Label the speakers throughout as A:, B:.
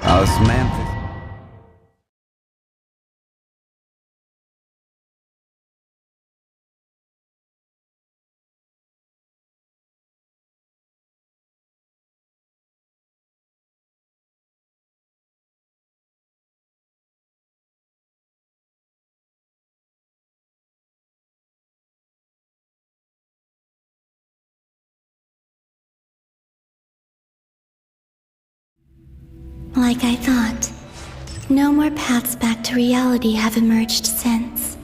A: Osmanthus.
B: Like I thought, no more paths back to reality have emerged since.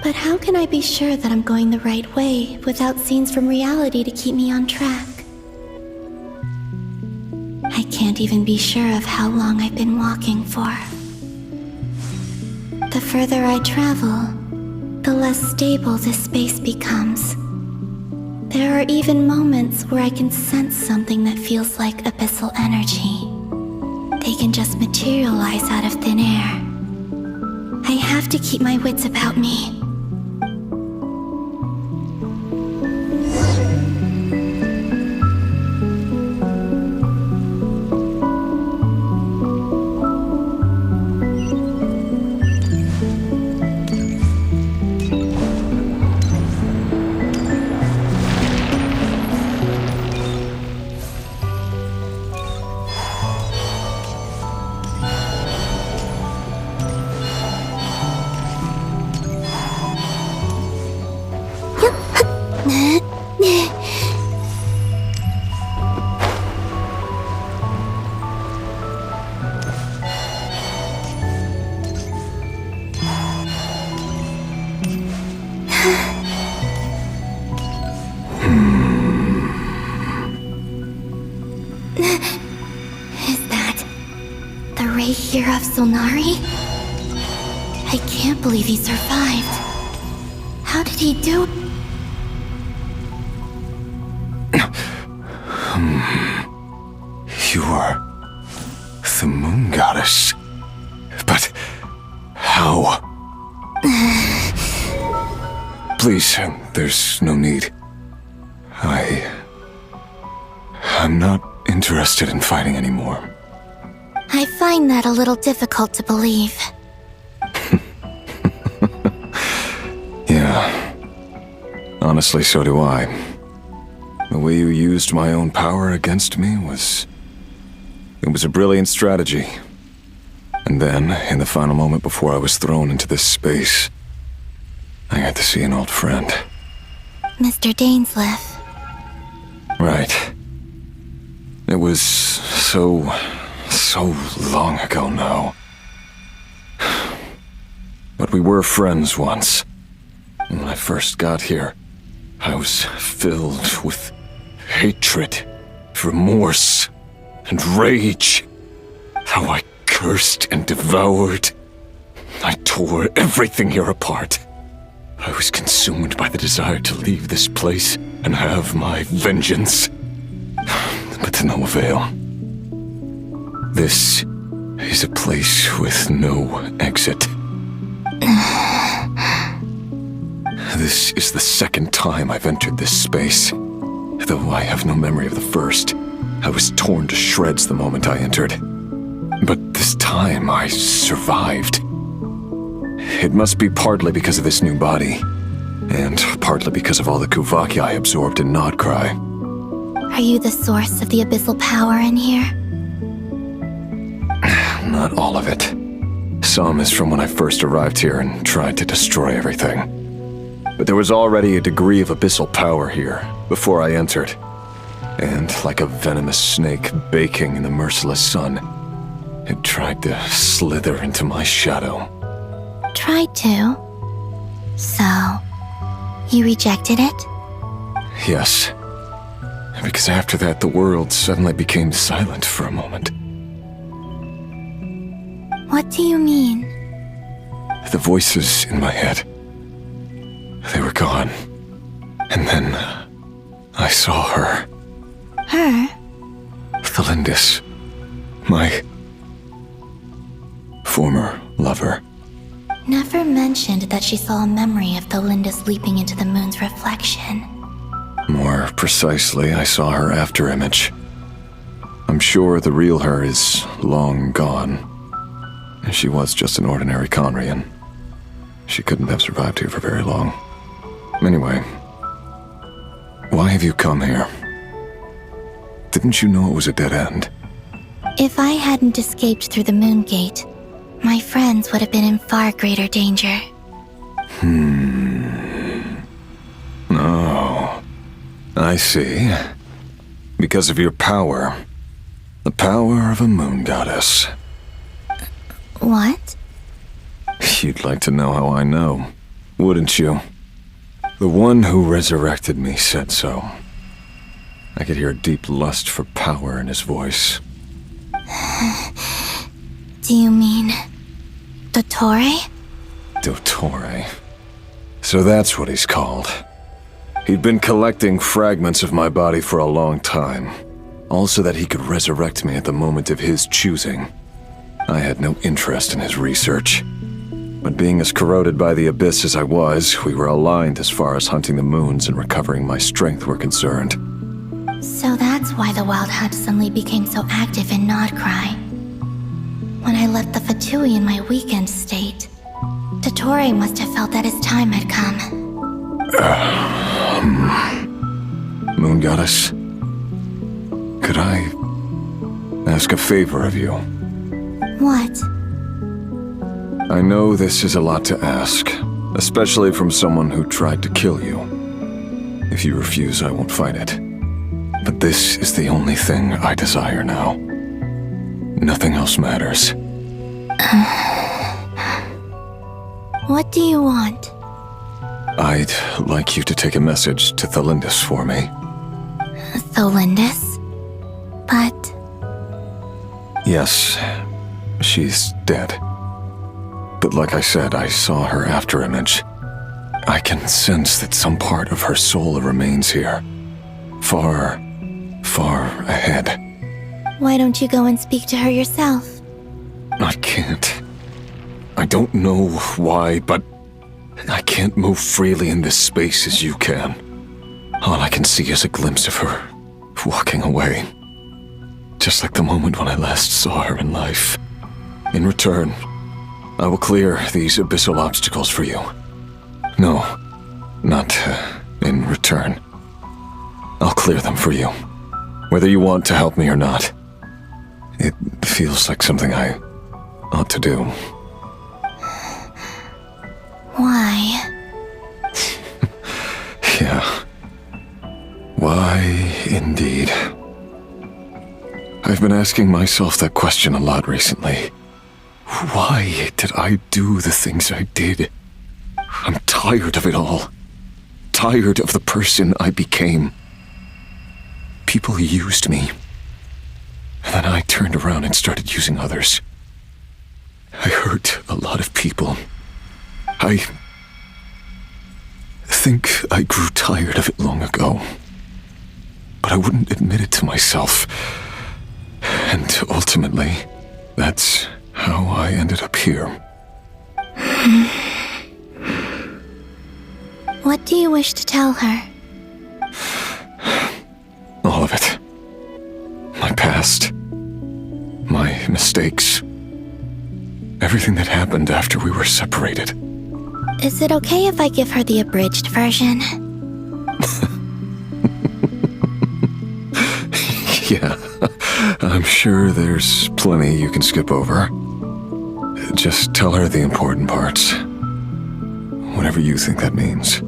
B: But how can I be sure that I'm going the right way without scenes from reality to keep me on track? I can't even be sure of how long I've been walking for. The further I travel, the less stable this space becomes. There are even moments where I can sense something that feels like abyssal energy. They can just materialize out of thin air. I have to keep my wits about me. Is that the Ray here of Solnari? I can't believe he survived. How did he do it?
C: You are the moon goddess. But how? Please, there's no need. I'm not interested in fighting anymore.
B: I find that a little difficult to believe.
C: Yeah. Honestly, so do I. The way you used my own power against me was... It was a brilliant strategy. And then, in the final moment before I was thrown into this space, I got to see an old friend.
B: Mr. Dainsleif.
C: Right. It was so long ago now. But we were friends once. And when I first got here, I was filled with hatred, remorse, and rage. How I cursed and devoured. I tore everything here apart. I was consumed by the desire to leave this place and have my vengeance. But to no avail. This is a place with no exit. This is the second time I've entered this space. Though I have no memory of the first. I was torn to shreds the moment I entered. But this time I survived. It must be partly because of this new body, and partly because of all the Kuvaki I absorbed in Nodcry.
B: Are you the source of the abyssal power in here?
C: Not all of it. Some is from when I first arrived here and tried to destroy everything. But there was already a degree of abyssal power here before I entered. And like a venomous snake baking in the merciless sun, it tried to slither into my shadow.
B: Tried to? So, you rejected it?
C: Yes. Because after that, the world suddenly became silent for a moment.
B: What do you mean?
C: The voices in my head, they were gone. And then I saw her.
B: Her?
C: Thelindis. My former lover.
B: Never mentioned that she saw a memory of Thelindis leaping into the moon's reflection.
C: More precisely, I saw her after image. I'm sure the real her is long gone. She was just an ordinary Conrian. She couldn't have survived here for very long. Anyway, why have you come here? Didn't you know it was a dead end?
B: If I hadn't escaped through the Moon Gate, my friends would have been in far greater danger.
C: Oh, I see. Because of your power. The power of a moon goddess.
B: What?
C: You'd like to know how I know, wouldn't you? The one who resurrected me said so. I could hear a deep lust for power in his voice.
B: Do you mean... Dottore?
C: Dottore. So that's what he's called. He'd been collecting fragments of my body for a long time, all so that he could resurrect me at the moment of his choosing. I had no interest in his research. But being as corroded by the Abyss as I was, we were aligned as far as hunting the moons and recovering my strength were concerned.
B: So that's why the Wild Hunt suddenly became so active in Nodcry. When I left the Fatui in my weakened state, Dottore must have felt that his time had come.
C: Moon Goddess, could I ask a favor of you?
B: What?
C: I know this is a lot to ask, especially from someone who tried to kill you. If you refuse, I won't fight it. But this is the only thing I desire now. Nothing else matters.
B: What do you want?
C: I'd like you to take a message to Thelindis for me.
B: Thelindis? But...
C: Yes, she's dead. But like I said, I saw her after image. I can sense that some part of her soul remains here. Far, far ahead.
B: Why don't you go and speak to her yourself?
C: I can't. I don't know why, but I can't move freely in this space as you can. All I can see is a glimpse of her walking away. Just like the moment when I last saw her in life. In return, I will clear these abyssal obstacles for you. No, not in return. I'll clear them for you, whether you want to help me or not. It feels like something I ought to do.
B: Why?
C: Yeah. Why, indeed. I've been asking myself that question a lot recently. Why did I do the things I did? I'm tired of it all. Tired of the person I became. People used me. And then I turned around and started using others. I hurt a lot of people. I think I grew tired of it long ago. But I wouldn't admit it to myself. And ultimately, that's how I ended up here.
B: What do you wish to tell her?
C: All of it. My past. My mistakes. Everything that happened after we were separated.
B: Is it okay if I give her the abridged version?
C: Yeah, I'm sure there's plenty you can skip over. Just tell her the important parts. Whatever you think that means.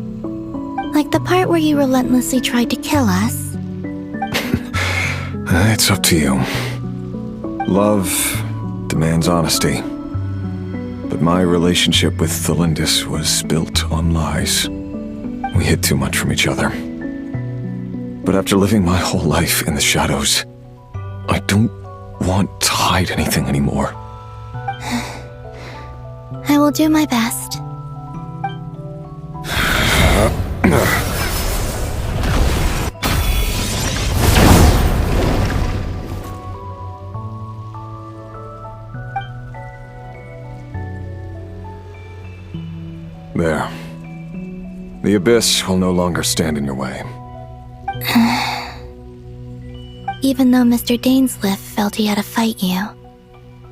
B: Like the part where you relentlessly tried to kill us?
C: It's up to you. Love demands honesty. But my relationship with Thelindis was built on lies. We hid too much from each other. But after living my whole life in the shadows, I don't want to hide anything anymore.
B: I will do my best.
C: There. The Abyss will no longer stand in your way.
B: Even though Mr. Dainsleif felt he had to fight you,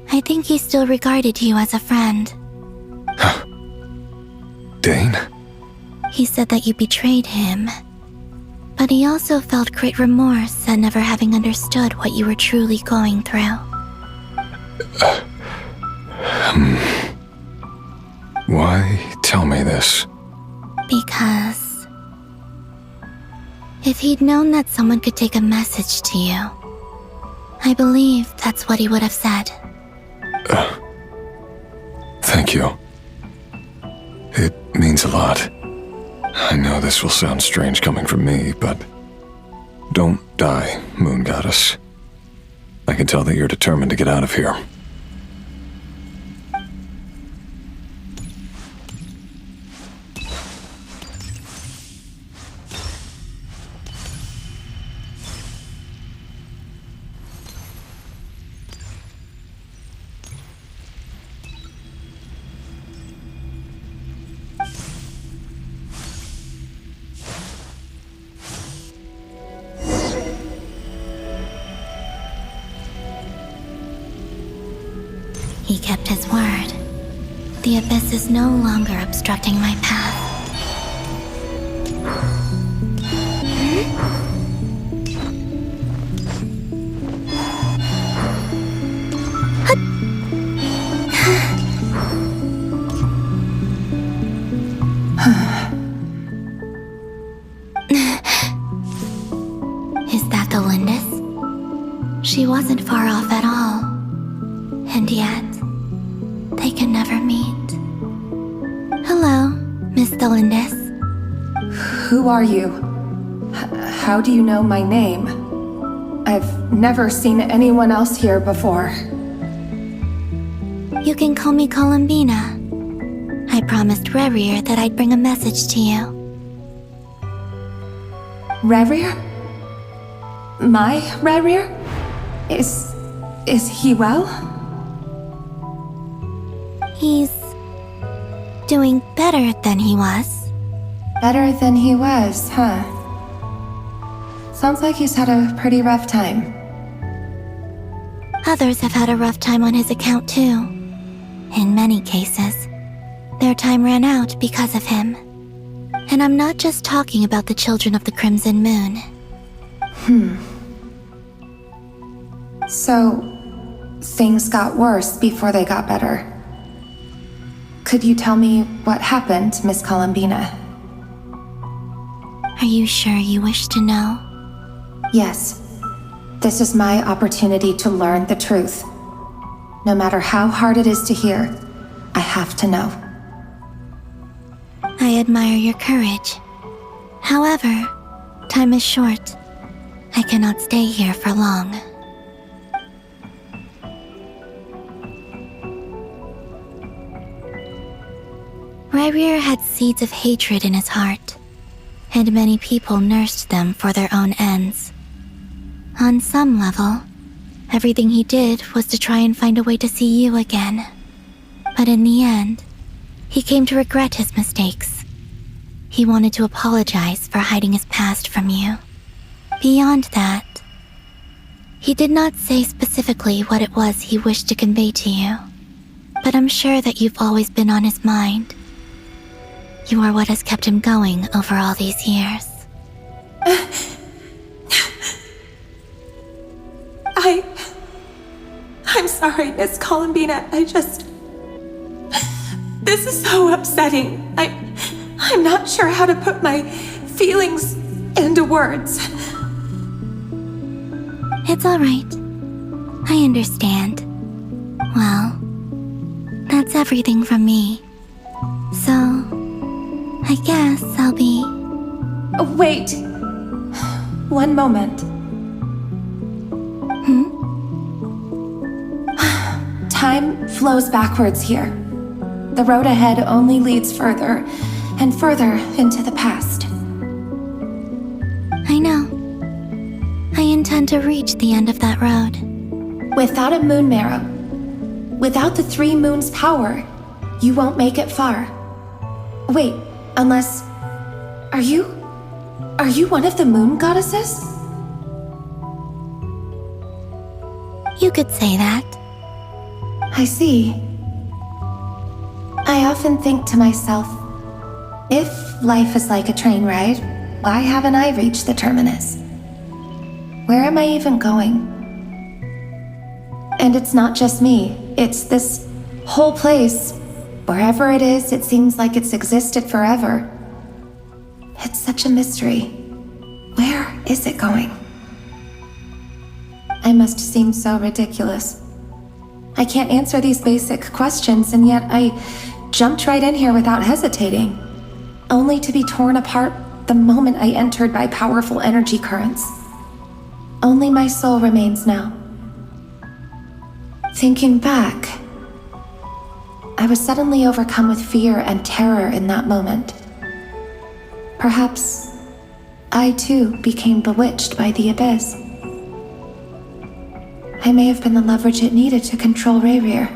B: I think he still regarded you as a friend.
C: Dane?
B: He said that you betrayed him, but he also felt great remorse at never having understood what you were truly going through.
C: Why tell me this?
B: Because if he'd known that someone could take a message to you, I believe that's what he would have said.
C: Thank you. It means a lot. I know this will sound strange coming from me, but don't die, Moon Goddess. I can tell that you're determined to get out of here.
B: He kept his word. The abyss is no longer obstructing my path. Is that the Lindis? She wasn't far off at all. And yet, they can never meet. Hello, Miss Thelindis.
A: Who are you? How do you know my name? I've never seen anyone else here before.
B: You can call me Columbina. I promised Rerir that I'd bring a message to you.
A: Rerir? My Rerir? Is he well?
B: He's doing better than he was.
A: Better than he was, huh? Sounds like he's had a pretty rough time.
B: Others have had a rough time on his account too. In many cases, their time ran out because of him. And I'm not just talking about the children of the Crimson Moon.
A: So, things got worse before they got better. Could you tell me what happened, Miss Columbina?
B: Are you sure you wish to know?
A: Yes. This is my opportunity to learn the truth. No matter how hard it is to hear, I have to know.
B: I admire your courage. However, time is short. I cannot stay here for long. Rerir had seeds of hatred in his heart, and many people nursed them for their own ends. On some level, everything he did was to try and find a way to see you again. But in the end, he came to regret his mistakes. He wanted to apologize for hiding his past from you. Beyond that, he did not say specifically what it was he wished to convey to you, but I'm sure that you've always been on his mind. You are what has kept him going over all these years.
A: I'm sorry, Miss Columbina. This is so upsetting. I'm not sure how to put my feelings into words.
B: It's all right. I understand. Well, that's everything from me. So, I guess I'll be...
A: Wait. One moment. Time flows backwards here. The road ahead only leads further and further into the past.
B: I know. I intend to reach the end of that road.
A: Without a moon marrow, without the three moons' power, you won't make it far. Wait, unless... Are you one of the moon goddesses?
B: You could say that.
A: I see. I often think to myself, if life is like a train ride, why haven't I reached the terminus? Where am I even going? And it's not just me, it's this whole place. Wherever it is, it seems like it's existed forever. It's such a mystery. Where is it going? I must seem so ridiculous. I can't answer these basic questions, and yet I jumped right in here without hesitating, only to be torn apart the moment I entered by powerful energy currents. Only my soul remains now. Thinking back, I was suddenly overcome with fear and terror in that moment. Perhaps I too became bewitched by the abyss. I may have been the leverage it needed to control Rayrir.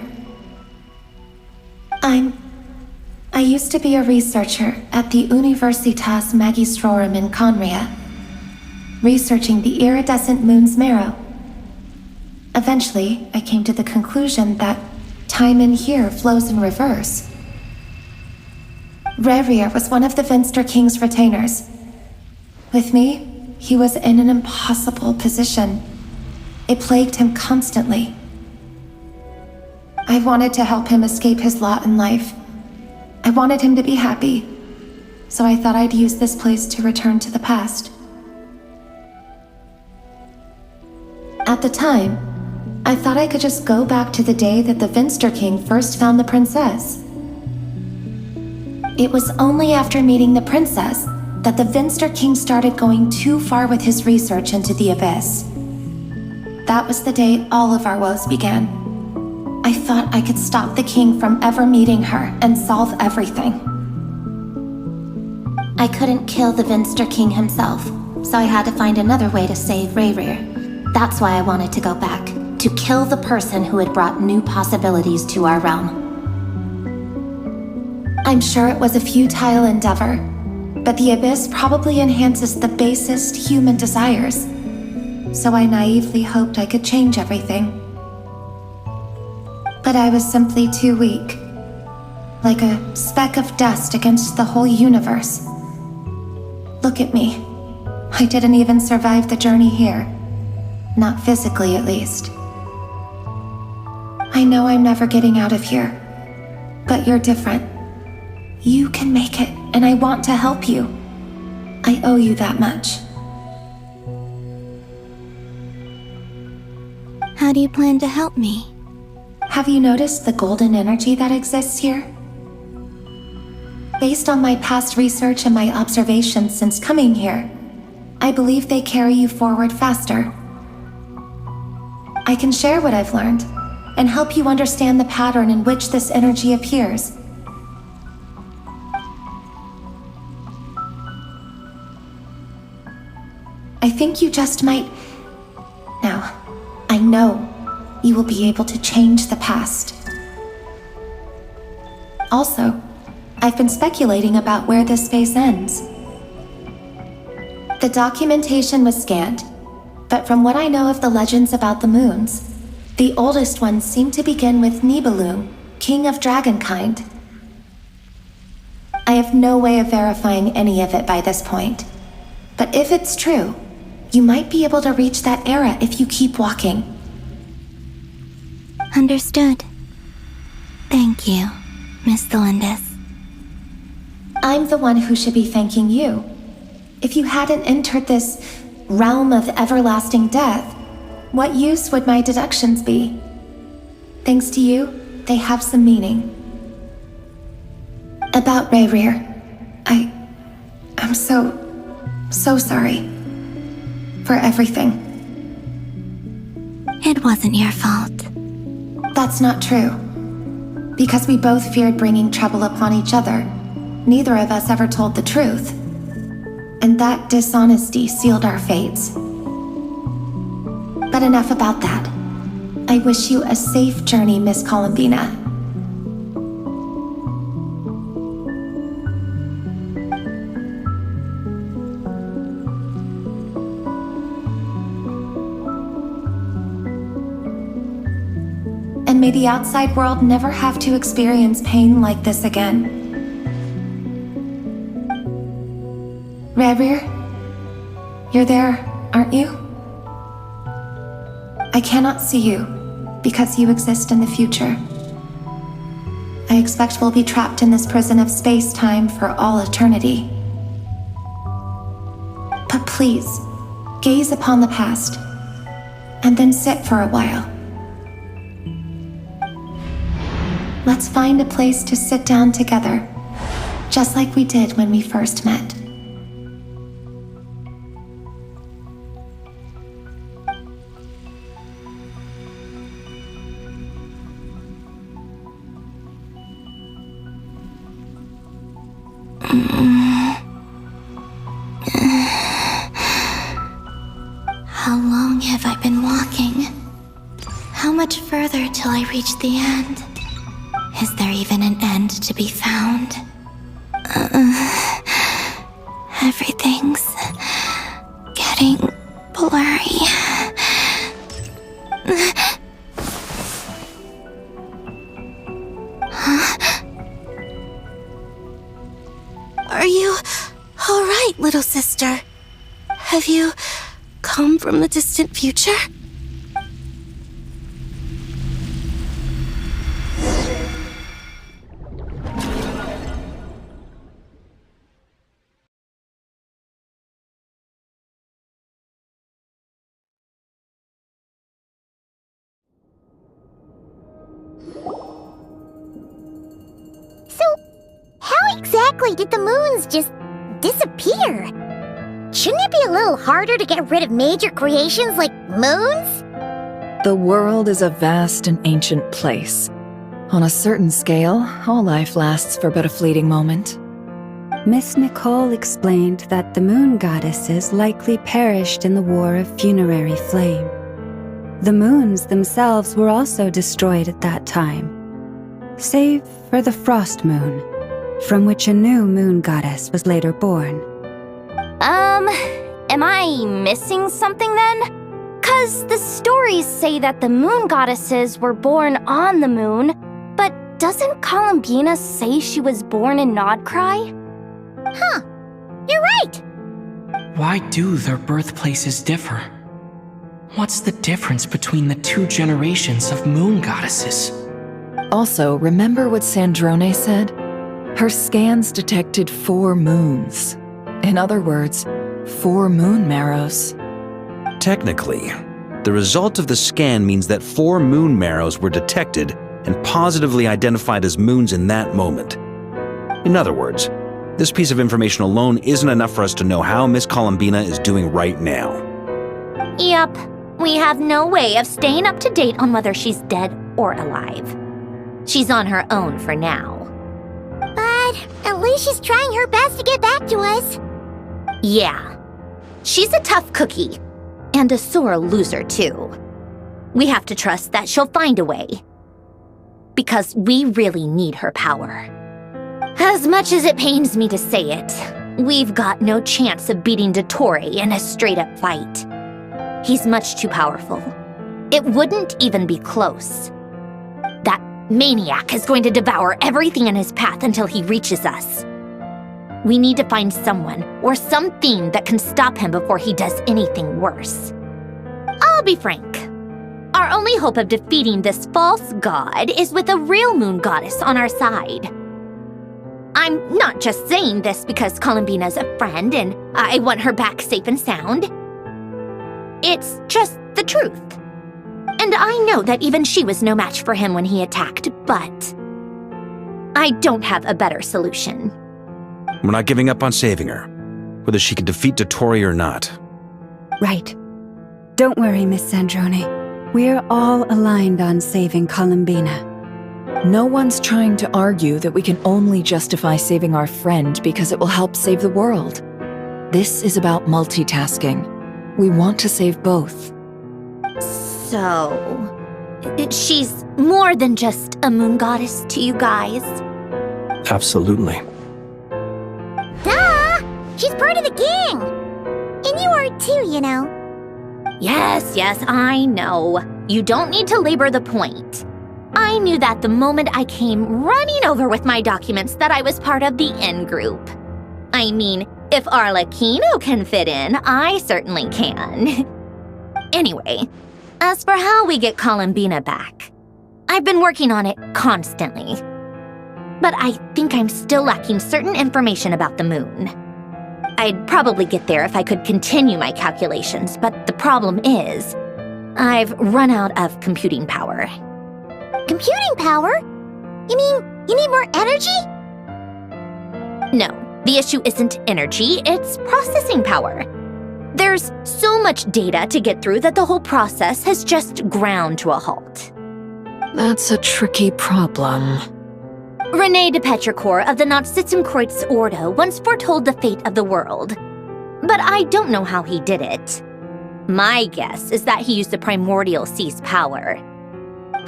A: I used to be a researcher at the Universitas Magistrorum in Conria, researching the iridescent moon's marrow. Eventually, I came to the conclusion that time in here flows in reverse. Rayrir was one of the Vinster King's retainers. With me, he was in an impossible position. It plagued him constantly. I wanted to help him escape his lot in life. I wanted him to be happy, so I thought I'd use this place to return to the past. At the time, I thought I could just go back to the day that the Vinster King first found the princess. It was only after meeting the princess that the Vinster King started going too far with his research into the abyss. That was the day all of our woes began. I thought I could stop the king from ever meeting her and solve everything. I couldn't kill the Vinster King himself, so I had to find another way to save Rayrir. That's why I wanted to go back, to kill the person who had brought new possibilities to our realm. I'm sure it was a futile endeavor, but the abyss probably enhances the basest human desires. So I naively hoped I could change everything. But I was simply too weak, like a speck of dust against the whole universe. Look at me. I didn't even survive the journey here. Not physically, at least. I know I'm never getting out of here, but you're different. You can make it, and I want to help you. I owe you that much.
B: How do you plan to help me?
A: Have you noticed the golden energy that exists here? Based on my past research and my observations since coming here, I believe they carry you forward faster. I can share what I've learned and help you understand the pattern in which this energy appears. I think you just might... Now, I know you will be able to change the past. Also, I've been speculating about where this space ends. The documentation was scanned, but from what I know of the legends about the moons, the oldest ones seem to begin with Nibelung, king of dragonkind. I have no way of verifying any of it by this point, but if it's true, you might be able to reach that era if you keep walking.
B: Understood. Thank you, Miss Thelindis.
A: I'm the one who should be thanking you. If you hadn't entered this realm of everlasting death, what use would my deductions be? Thanks to you, they have some meaning. About Rayrir, I'm so sorry. For everything.
B: It wasn't your fault.
A: That's not true. Because we both feared bringing trouble upon each other, neither of us ever told the truth. And that dishonesty sealed our fates. But enough about that. I wish you a safe journey, Miss Columbina. May the outside world never have to experience pain like this again. Rerir, you're there, aren't you? I cannot see you because you exist in the future. I expect we'll be trapped in this prison of space-time for all eternity. But please, gaze upon the past, and then sit for a while. Let's find a place to sit down together, just like we did when we first met.
B: How long have I been walking? How much further till I reach the end? Is there even an end to be found? Everything's getting blurry. Are you all right, little sister? Have you come from the distant future?
D: How exactly did the moons just disappear? Shouldn't it be a little harder to get rid of major creations like moons?
E: The world is a vast and ancient place. On a certain scale, all life lasts for but a fleeting moment.
F: Miss Nicole explained that the moon goddesses likely perished in the War of Funerary Flame. The moons themselves were also destroyed at that time, save for the Frost Moon, from which a new moon goddess was later born.
D: Am I missing something then? 'Cause the stories say that the moon goddesses were born on the moon, but doesn't Columbina say she was born in Nodcry? Huh, you're right!
G: Why do their birthplaces differ? What's the difference between the two generations of moon goddesses?
E: Also, remember what Sandrone said? Her scans detected 4 moons. In other words, 4 moon marrows.
H: Technically, the result of the scan means that 4 moon marrows were detected and positively identified as moons in that moment. In other words, this piece of information alone isn't enough for us to know how Miss Columbina is doing right now.
D: Yup, we have no way of staying up to date on whether she's dead or alive. She's on her own for now. But at least she's trying her best to get back to us. Yeah. She's a tough cookie. And a sore loser, too. We have to trust that she'll find a way. Because we really need her power. As much as it pains me to say it, we've got no chance of beating Dottore in a straight-up fight. He's much too powerful. It wouldn't even be close. That maniac is going to devour everything in his path until he reaches us. We need to find someone or something that can stop him before he does anything worse. I'll be frank. Our only hope of defeating this false god is with a real moon goddess on our side. I'm not just saying this because Columbina's a friend and I want her back safe and sound. It's just the truth. And I know that even she was no match for him when he attacked, but I don't have a better solution.
H: We're not giving up on saving her, whether she can defeat Dottore or not.
F: Right. Don't worry, Miss Sandrone. We're all aligned on saving Columbina.
E: No one's trying to argue that we can only justify saving our friend because it will help save the world. This is about multitasking. We want to save both.
D: So, she's more than just a moon goddess to you guys?
C: Absolutely.
D: Duh! She's part of the gang! And you are too, you know. Yes, I know. You don't need to labor the point. I knew that the moment I came running over with my documents that I was part of the in-group. I mean, if Arlecchino can fit in, I certainly can. Anyway, as for how we get Columbina back, I've been working on it constantly. But I think I'm still lacking certain information about the moon. I'd probably get there if I could continue my calculations, but the problem is, I've run out of computing power. Computing power? You mean you need more energy? No, the issue isn't energy, it's processing power. There's so much data to get through that the whole process has just ground to a halt.
E: That's a tricky problem.
D: René de Petrichor of the Nazissenkreuz Ordo once foretold the fate of the world. But I don't know how he did it. My guess is that he used the primordial sea's power.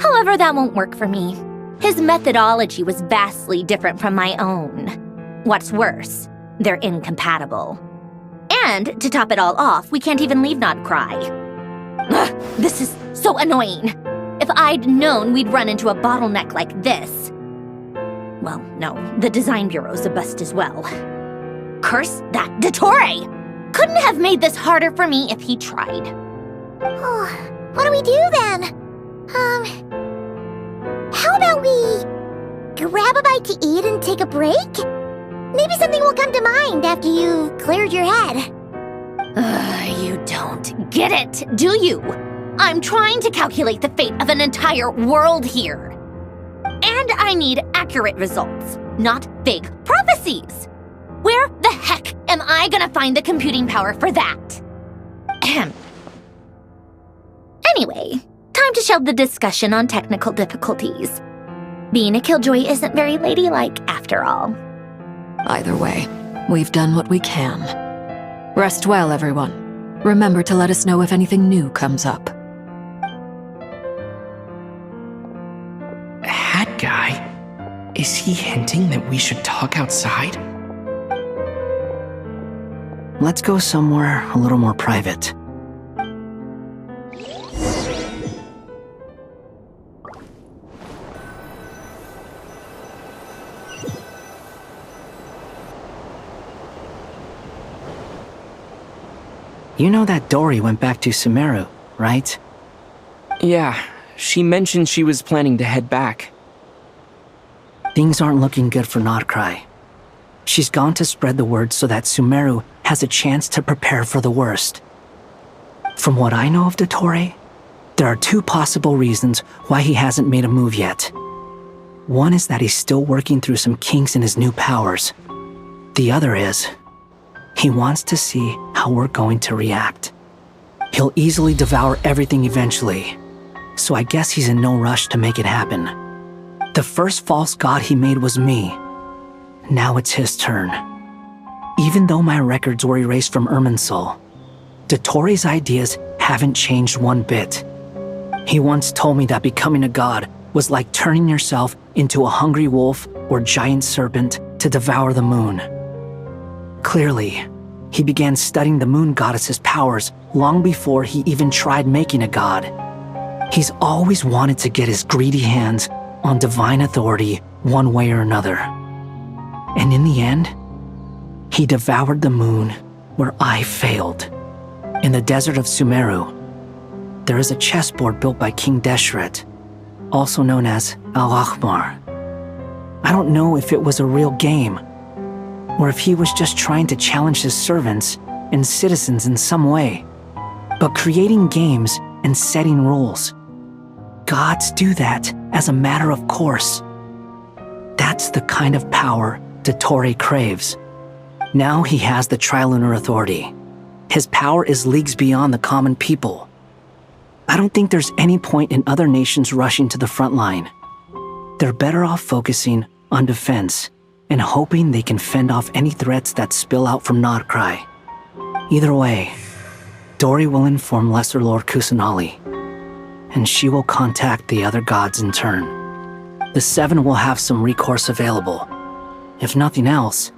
D: However, that won't work for me. His methodology was vastly different from my own. What's worse, they're incompatible. And, to top it all off, we can't even leave Nodcry. Ugh, this is so annoying. If I'd known we'd run into a bottleneck like this... Well, no, the design bureau's a bust as well. Curse that Dottore! Couldn't have made this harder for me if he tried.
I: Oh, what do we do then? How about we grab a bite to eat and take a break? Maybe something will come to mind after you've cleared your head.
D: You don't get it, do you? I'm trying to calculate the fate of an entire world here. And I need accurate results, not vague prophecies. Where the heck am I gonna find the computing power for that? Ahem. Anyway, time to shelve the discussion on technical difficulties. Being a killjoy isn't very ladylike after all.
E: Either way, we've done what we can. Rest well, everyone. Remember to let us know if anything new comes up.
G: Hat guy? Is he hinting that we should talk outside?
J: Let's go somewhere a little more private. You know that Dory went back to Sumeru, right?
G: Yeah, she mentioned she was planning to head back.
J: Things aren't looking good for Nodcry. She's gone to spread the word so that Sumeru has a chance to prepare for the worst. From what I know of Dottore, there are two possible reasons why he hasn't made a move yet. One is that he's still working through some kinks in his new powers. The other is, he wants to see how we're going to react. He'll easily devour everything eventually, so I guess he's in no rush to make it happen. The first false god he made was me. Now it's his turn. Even though my records were erased from Irminsul, Dottore's ideas haven't changed one bit. He once told me that becoming a god was like turning yourself into a hungry wolf or giant serpent to devour the moon. Clearly, he began studying the moon goddess's powers long before he even tried making a god. He's always wanted to get his greedy hands on divine authority one way or another. And in the end, he devoured the moon where I failed. In the desert of Sumeru, there is a chessboard built by King Deshret, also known as Al-Ahmar. I don't know if it was a real game, or if he was just trying to challenge his servants and citizens in some way. But creating games and setting rules, gods do that as a matter of course. That's the kind of power Dottore craves. Now he has the Trilunar Authority. His power is leagues beyond the common people. I don't think there's any point in other nations rushing to the front line. They're better off focusing on defense and hoping they can fend off any threats that spill out from Nodcry. Either way, Dory will inform Lesser Lord Kusanali, and she will contact the other gods in turn. The Seven will have some recourse available. If nothing else,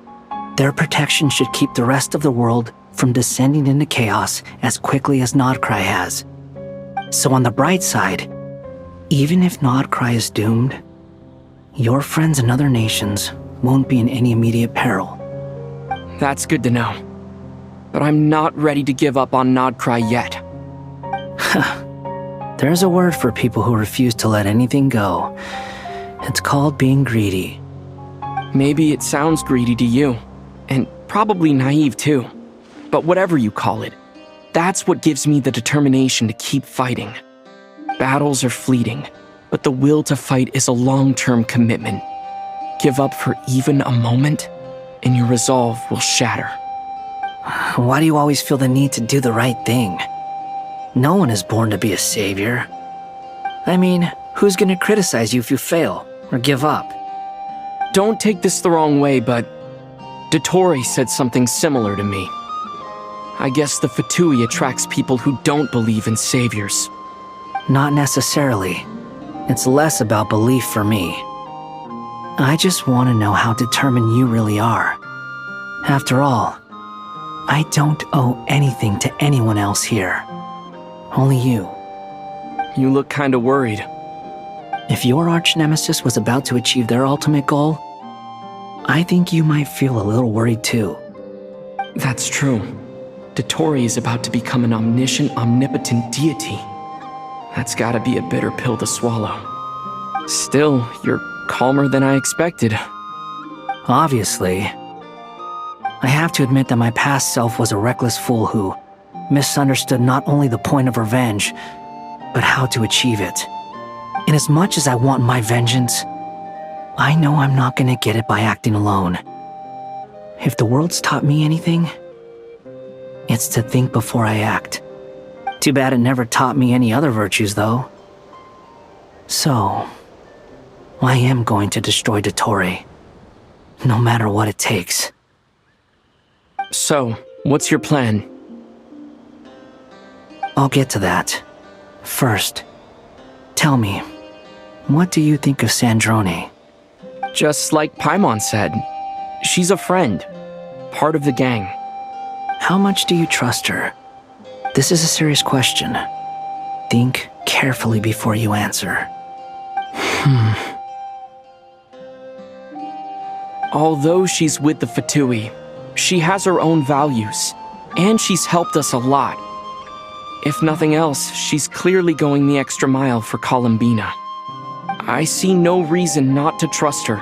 J: their protection should keep the rest of the world from descending into chaos as quickly as Nodcry has. So on the bright side, Even if Nodcry is doomed, your friends and other nations won't be in any immediate peril.
G: That's good to know. But I'm not ready to give up on Nodcry yet.
J: There's a word for people who refuse to let anything go. It's called being greedy.
G: Maybe it sounds greedy to you, and probably naive too. But whatever you call it, that's what gives me the determination to keep fighting. Battles are fleeting, but the will to fight is a long-term commitment. Give up for even a moment, and your resolve will shatter.
J: Why do you always feel the need to do the right thing? No one is born to be a savior. I mean, who's gonna criticize you if you fail or give up?
G: Don't take this the wrong way, but Dottore said something similar to me. I guess the Fatui attracts people who don't believe in saviors.
J: Not necessarily. It's less about belief for me. I just want to know how determined you really are. After all, I don't owe anything to anyone else here. Only you.
G: You look kinda worried.
J: If your arch-nemesis was about to achieve their ultimate goal, I think you might feel a little worried too.
G: That's true. Dottore is about to become an omniscient, omnipotent deity. That's gotta be a bitter pill to swallow. Still, you're calmer than I expected.
J: Obviously. I have to admit that my past self was a reckless fool who misunderstood not only the point of revenge, but how to achieve it. And as much as I want my vengeance, I know I'm not gonna get it by acting alone. If the world's taught me anything, it's to think before I act. Too bad it never taught me any other virtues, though. So, I am going to destroy Dottore, no matter what it takes.
G: So, what's your plan?
J: I'll get to that. First, tell me, what do you think of Sandrone?
G: Just like Paimon said, she's a friend, part of the gang.
J: How much do you trust her? This is a serious question. Think carefully before you answer.
G: Although she's with the Fatui, she has her own values, and she's helped us a lot. If nothing else, she's clearly going the extra mile for Columbina. I see no reason not to trust her.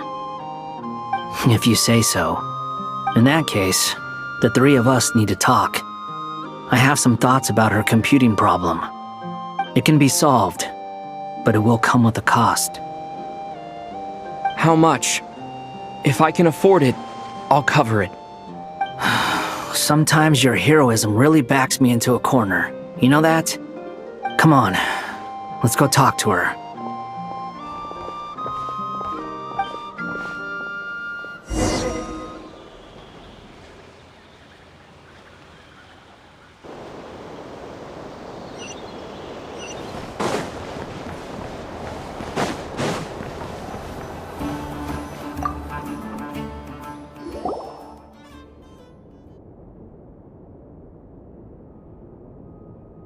J: If you say so. In that case, the three of us need to talk. I have some thoughts about her computing problem. It can be solved, but it will come with a cost.
G: How much? If I can afford it, I'll cover it.
J: Sometimes your heroism really backs me into a corner. You know that? Come on, let's go talk to her.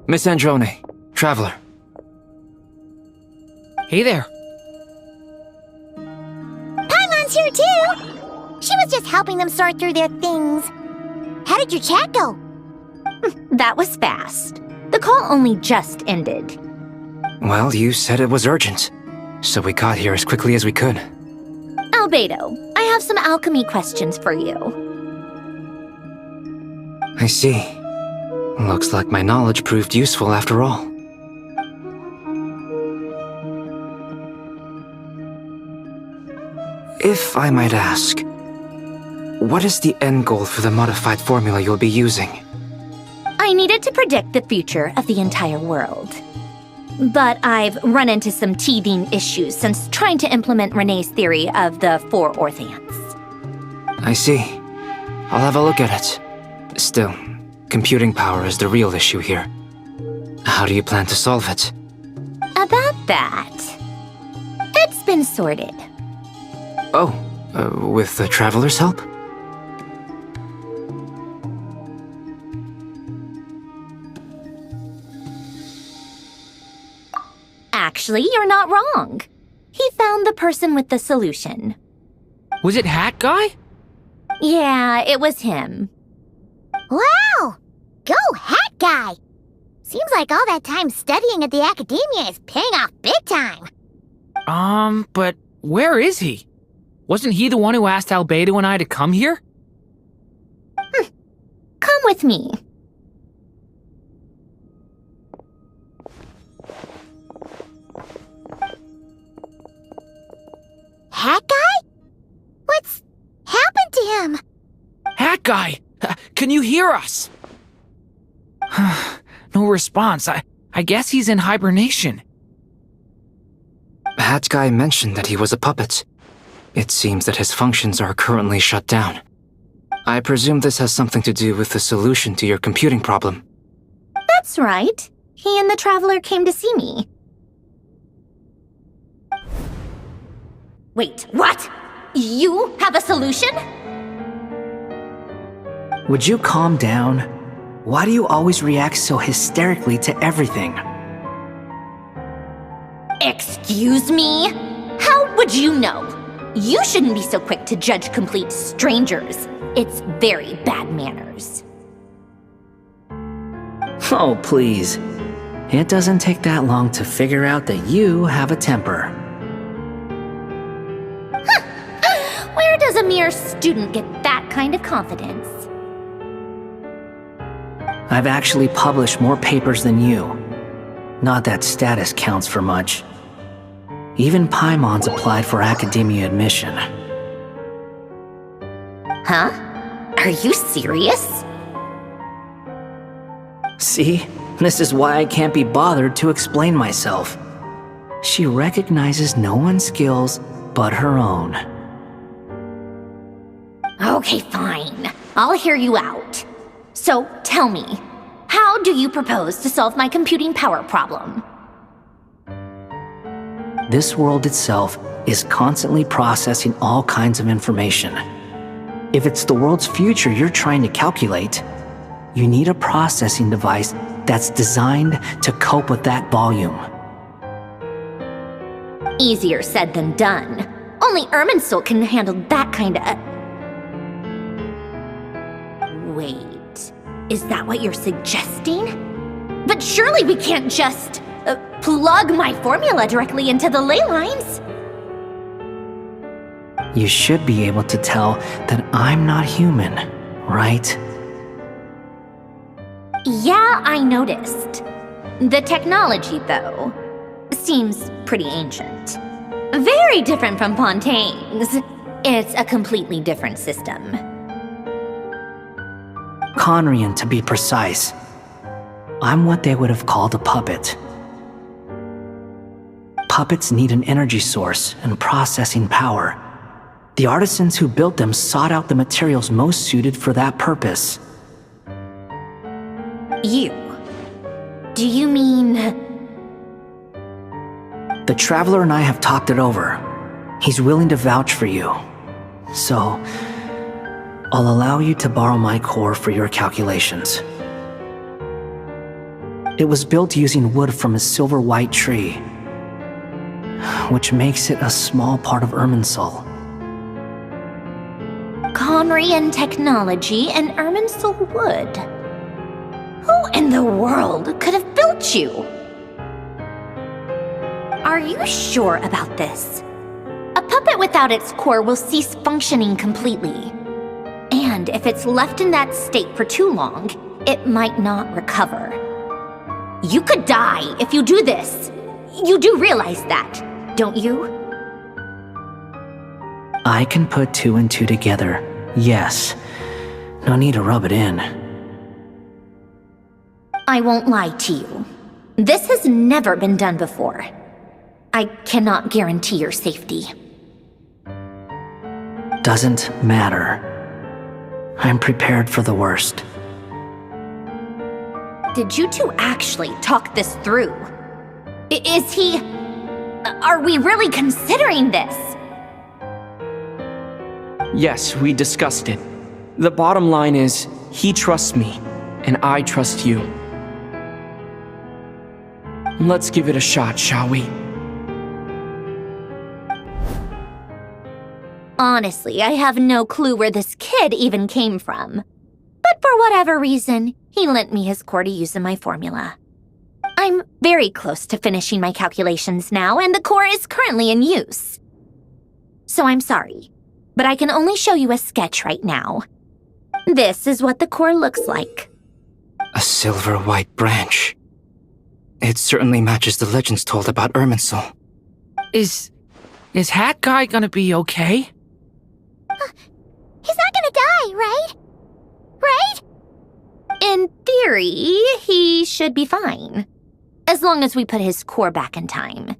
K: Miss Androne, Traveler.
L: Hey there.
I: Paimon's here too! She was just helping them sort through their things. How did your chat go?
D: That was fast. The call only just ended.
K: Well, you said it was urgent, so we got here as quickly as we could.
D: Albedo, I have some alchemy questions for you.
K: I see. Looks like my knowledge proved useful after all. If I might ask, what is the end goal for the modified formula you'll be using?
D: I needed to predict the future of the entire world. But I've run into some teething issues since trying to implement Renee's theory of the four Orthanths.
K: I see. I'll have a look at it. Still, computing power is the real issue here. How do you plan to solve it?
D: About that, it's been sorted.
K: Oh, with the Traveler's help?
D: Actually, you're not wrong. He found the person with the solution.
L: Was it Hat Guy?
D: Yeah, it was him.
I: Wow! Go Hat Guy! Seems like all that time studying at the academia is paying off big time.
L: But where is he? Wasn't he the one who asked Albedo and I to come here?
D: Come with me.
I: Hat Guy? What's happened to him?
L: Hat Guy! Can you hear us? No response. I guess he's in hibernation.
K: Hat Guy mentioned that he was a puppet. It seems that his functions are currently shut down. I presume this has something to do with the solution to your computing problem.
D: That's right. He and the Traveler came to see me. Wait, what? You have a solution?
J: Would you calm down? Why do you always react so hysterically to everything?
D: Excuse me? How would you know? You shouldn't be so quick to judge complete strangers. It's very bad manners.
J: Oh, please. It doesn't take that long to figure out that you have a temper.
D: Where does a mere student get that kind of confidence?
J: I've actually published more papers than you. Not that status counts for much. Even Paimon's applied for academia admission.
D: Huh? Are you serious?
J: See? This is why I can't be bothered to explain myself. She recognizes no one's skills but her own.
D: Okay, fine. I'll hear you out. So, tell me, how do you propose to solve my computing power problem?
J: This world itself is constantly processing all kinds of information. If it's the world's future you're trying to calculate, you need a processing device that's designed to cope with that volume.
D: Easier said than done. Only Irminsul can handle that kind of... Wait, is that what you're suggesting? But surely we can't just plug my formula directly into the ley lines.
J: You should be able to tell that I'm not human, right?
D: Yeah, I noticed. The technology, though, seems pretty ancient. Very different from Pontaine's. It's a completely different system.
J: Conrian, to be precise. I'm what they would have called a puppet. Puppets need an energy source and processing power. The artisans who built them sought out the materials most suited for that purpose.
D: You? Do you mean...
J: The Traveler and I have talked it over. He's willing to vouch for you. So, I'll allow you to borrow my core for your calculations. It was built using wood from a silver white tree, which makes it a small part of Irminsul.
D: Conrian technology and Irminsul wood. Who in the world could have built you? Are you sure about this? A puppet without its core will cease functioning completely. And if it's left in that state for too long, it might not recover. You could die if you do this. You do realize that, don't you?
J: I can put two and two together, yes. No need to rub it in.
D: I won't lie to you. This has never been done before. I cannot guarantee your safety.
J: Doesn't matter. I'm prepared for the worst.
D: Did you two actually talk this through? Is he... Are we really considering this?
G: Yes, we discussed it. The bottom line is, he trusts me, and I trust you. Let's give it a shot, shall we?
D: Honestly, I have no clue where this kid even came from. But for whatever reason, he lent me his core to use in my formula. I'm very close to finishing my calculations now, and the core is currently in use. So I'm sorry, but I can only show you a sketch right now. This is what the core looks like.
K: A silver white branch. It certainly matches the legends told about Irminsul.
L: Is Hat Guy gonna be okay?
I: He's not gonna die, right? Right?
D: In theory, he should be fine. As long as we put his core back in time.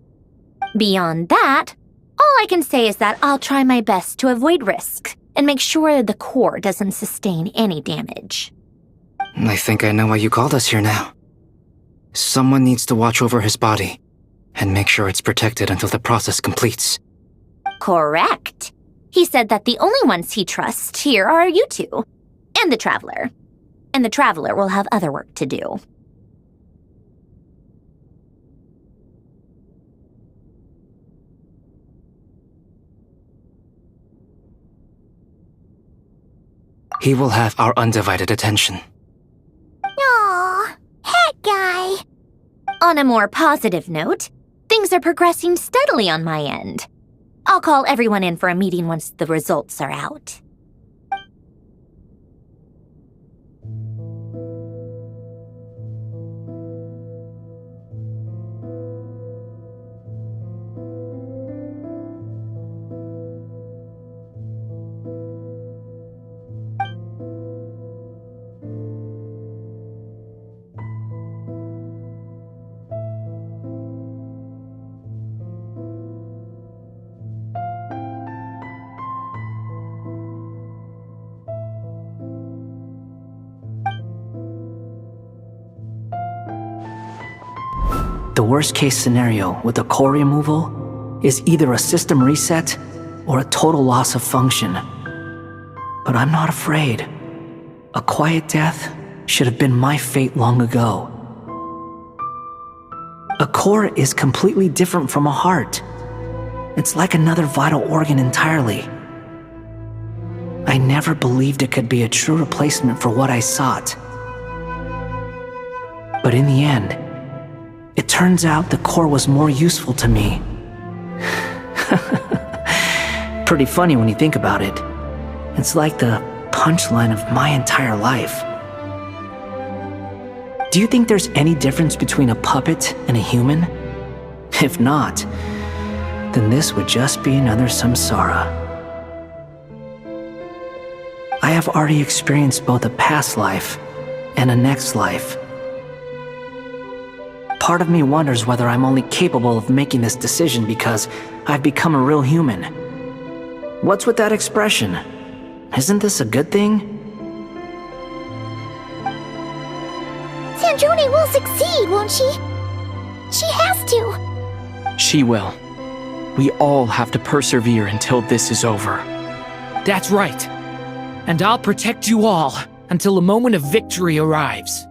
D: Beyond that, all I can say is that I'll try my best to avoid risk and make sure the core doesn't sustain any damage.
K: I think I know why you called us here now. Someone needs to watch over his body and make sure it's protected until the process completes.
D: Correct. He said that the only ones he trusts here are you two, and the Traveler. And the Traveler will have other work to do.
K: He will have our undivided attention.
I: Aw, Hat Guy.
D: On a more positive note, things are progressing steadily on my end. I'll call everyone in for a meeting once the results are out.
J: The worst case scenario with the core removal is either a system reset or a total loss of function. But I'm not afraid. A quiet death should have been my fate long ago. A core is completely different from a heart. It's like another vital organ entirely. I never believed it could be a true replacement for what I sought. But in the end, it turns out the core was more useful to me. Pretty funny when you think about it. It's like the punchline of my entire life. Do you think there's any difference between a puppet and a human? If not, then this would just be another samsara. I have already experienced both a past life and a next life. Part of me wonders whether I'm only capable of making this decision because I've become a real human. What's with that expression? Isn't this a good thing?
I: Sandrone will succeed, won't she? She has to.
G: She will. We all have to persevere until this is over.
L: That's right. And I'll protect you all until the moment of victory arrives.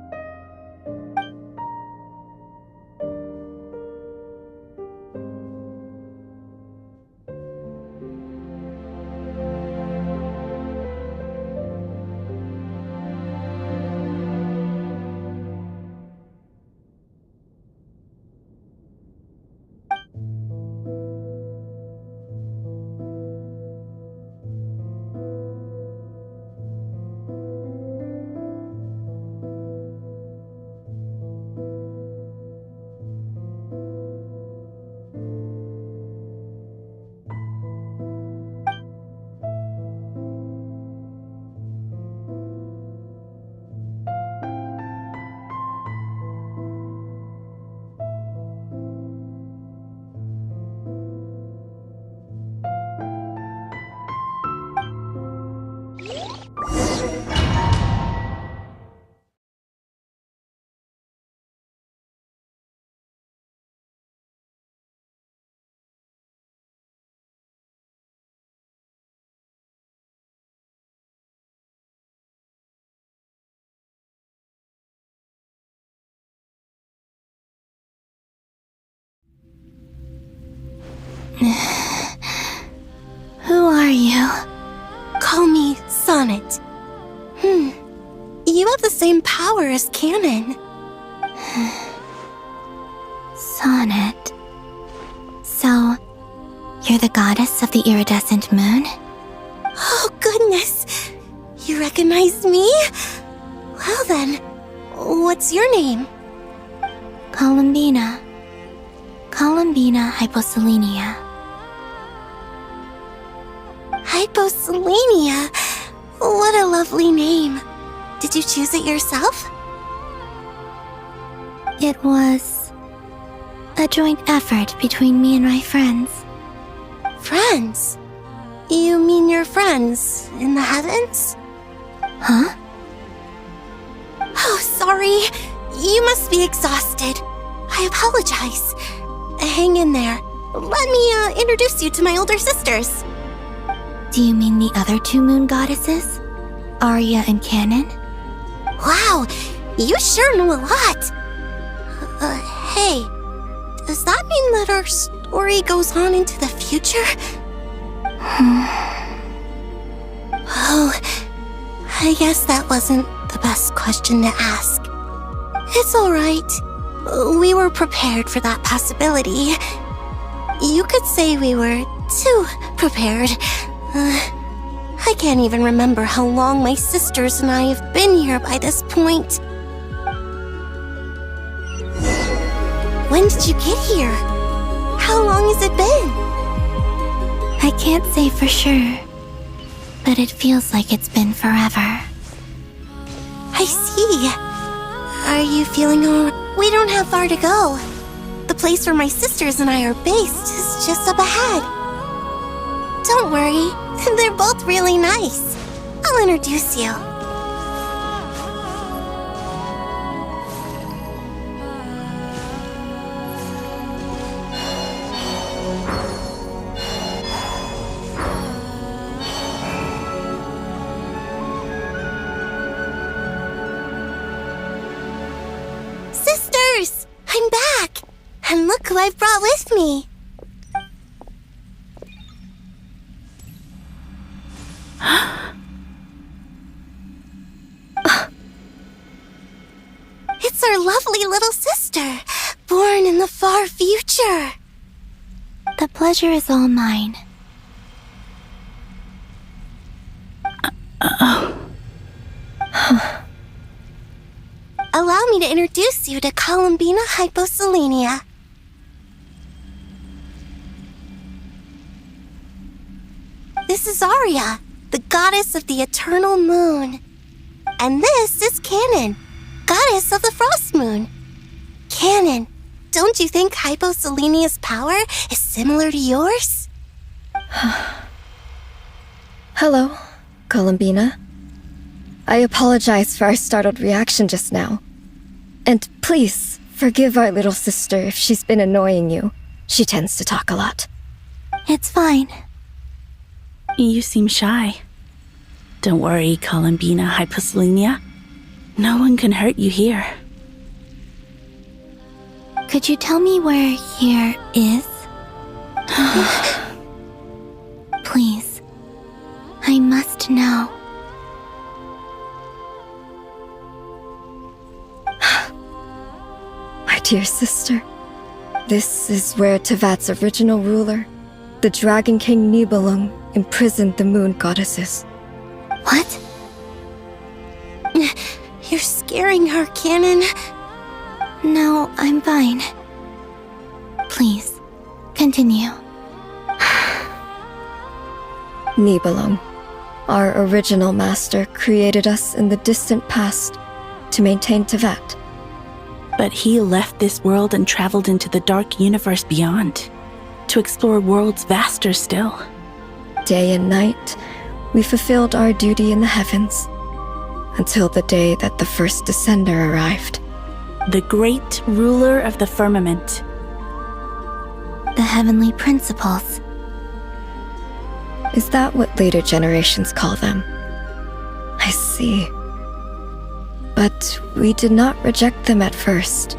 B: Who are you?
M: Call me Sonnet. You have the same power as Canon.
B: Sonnet. So, you're the goddess of the iridescent moon?
M: Oh, goodness. You recognize me? Well then, what's your name?
B: Columbina. Columbina Hyposelenia.
M: Hyposelenia? What a lovely name. Did you choose it yourself?
B: It was a joint effort between me and my friends.
M: Friends? You mean your friends in the heavens?
B: Huh?
M: Oh, sorry. You must be exhausted. I apologize. Hang in there. Let me introduce you to my older sisters.
B: Do you mean the other two moon goddesses? Arya and Canon?
M: Wow, you sure know a lot. Hey, does that mean that our story goes on into the future? Oh, I guess that wasn't the best question to ask. It's alright. We were prepared for that possibility. You could say we were too prepared. I can't even remember how long my sisters and I have been here by this point. When did you get here? How long has it been?
B: I can't say for sure, but it feels like it's been forever.
M: I see. Are you feeling alright? We don't have far to go. The place where my sisters and I are based is just up ahead. Don't worry, they're both really nice. I'll introduce you. Sisters! I'm back! And look who I've brought with me. It's our lovely little sister, born in the far future.
B: The pleasure is all mine.
M: Allow me to introduce you to Columbina Hyposelenia. This is Arya, the goddess of the eternal moon. And this is Canon, goddess of the frost moon. Canon, don't you think Hyposelenia's power is similar to yours?
N: Hello, Columbina. I apologize for our startled reaction just now. And please, forgive our little sister if she's been annoying you. She tends to talk a lot.
B: It's fine.
O: You seem shy. Don't worry, Columbina Hyposelenia. No one can hurt you here.
B: Could you tell me where here is? Please. I must know.
N: My dear sister, this is where Tevat's original ruler, the Dragon King Nibelung, imprisoned the moon goddesses.
M: What? You're scaring her, Canon.
B: No, I'm fine. Please, continue.
N: Nibelung, our original master, created us in the distant past to maintain Tevat.
O: But he left this world and traveled into the dark universe beyond, to explore worlds vaster still.
N: Day and night, we fulfilled our duty in the heavens, until the day that the first descender arrived.
O: The great ruler of the firmament.
B: The heavenly principles.
N: Is that what later generations call them? I see. But we did not reject them at first,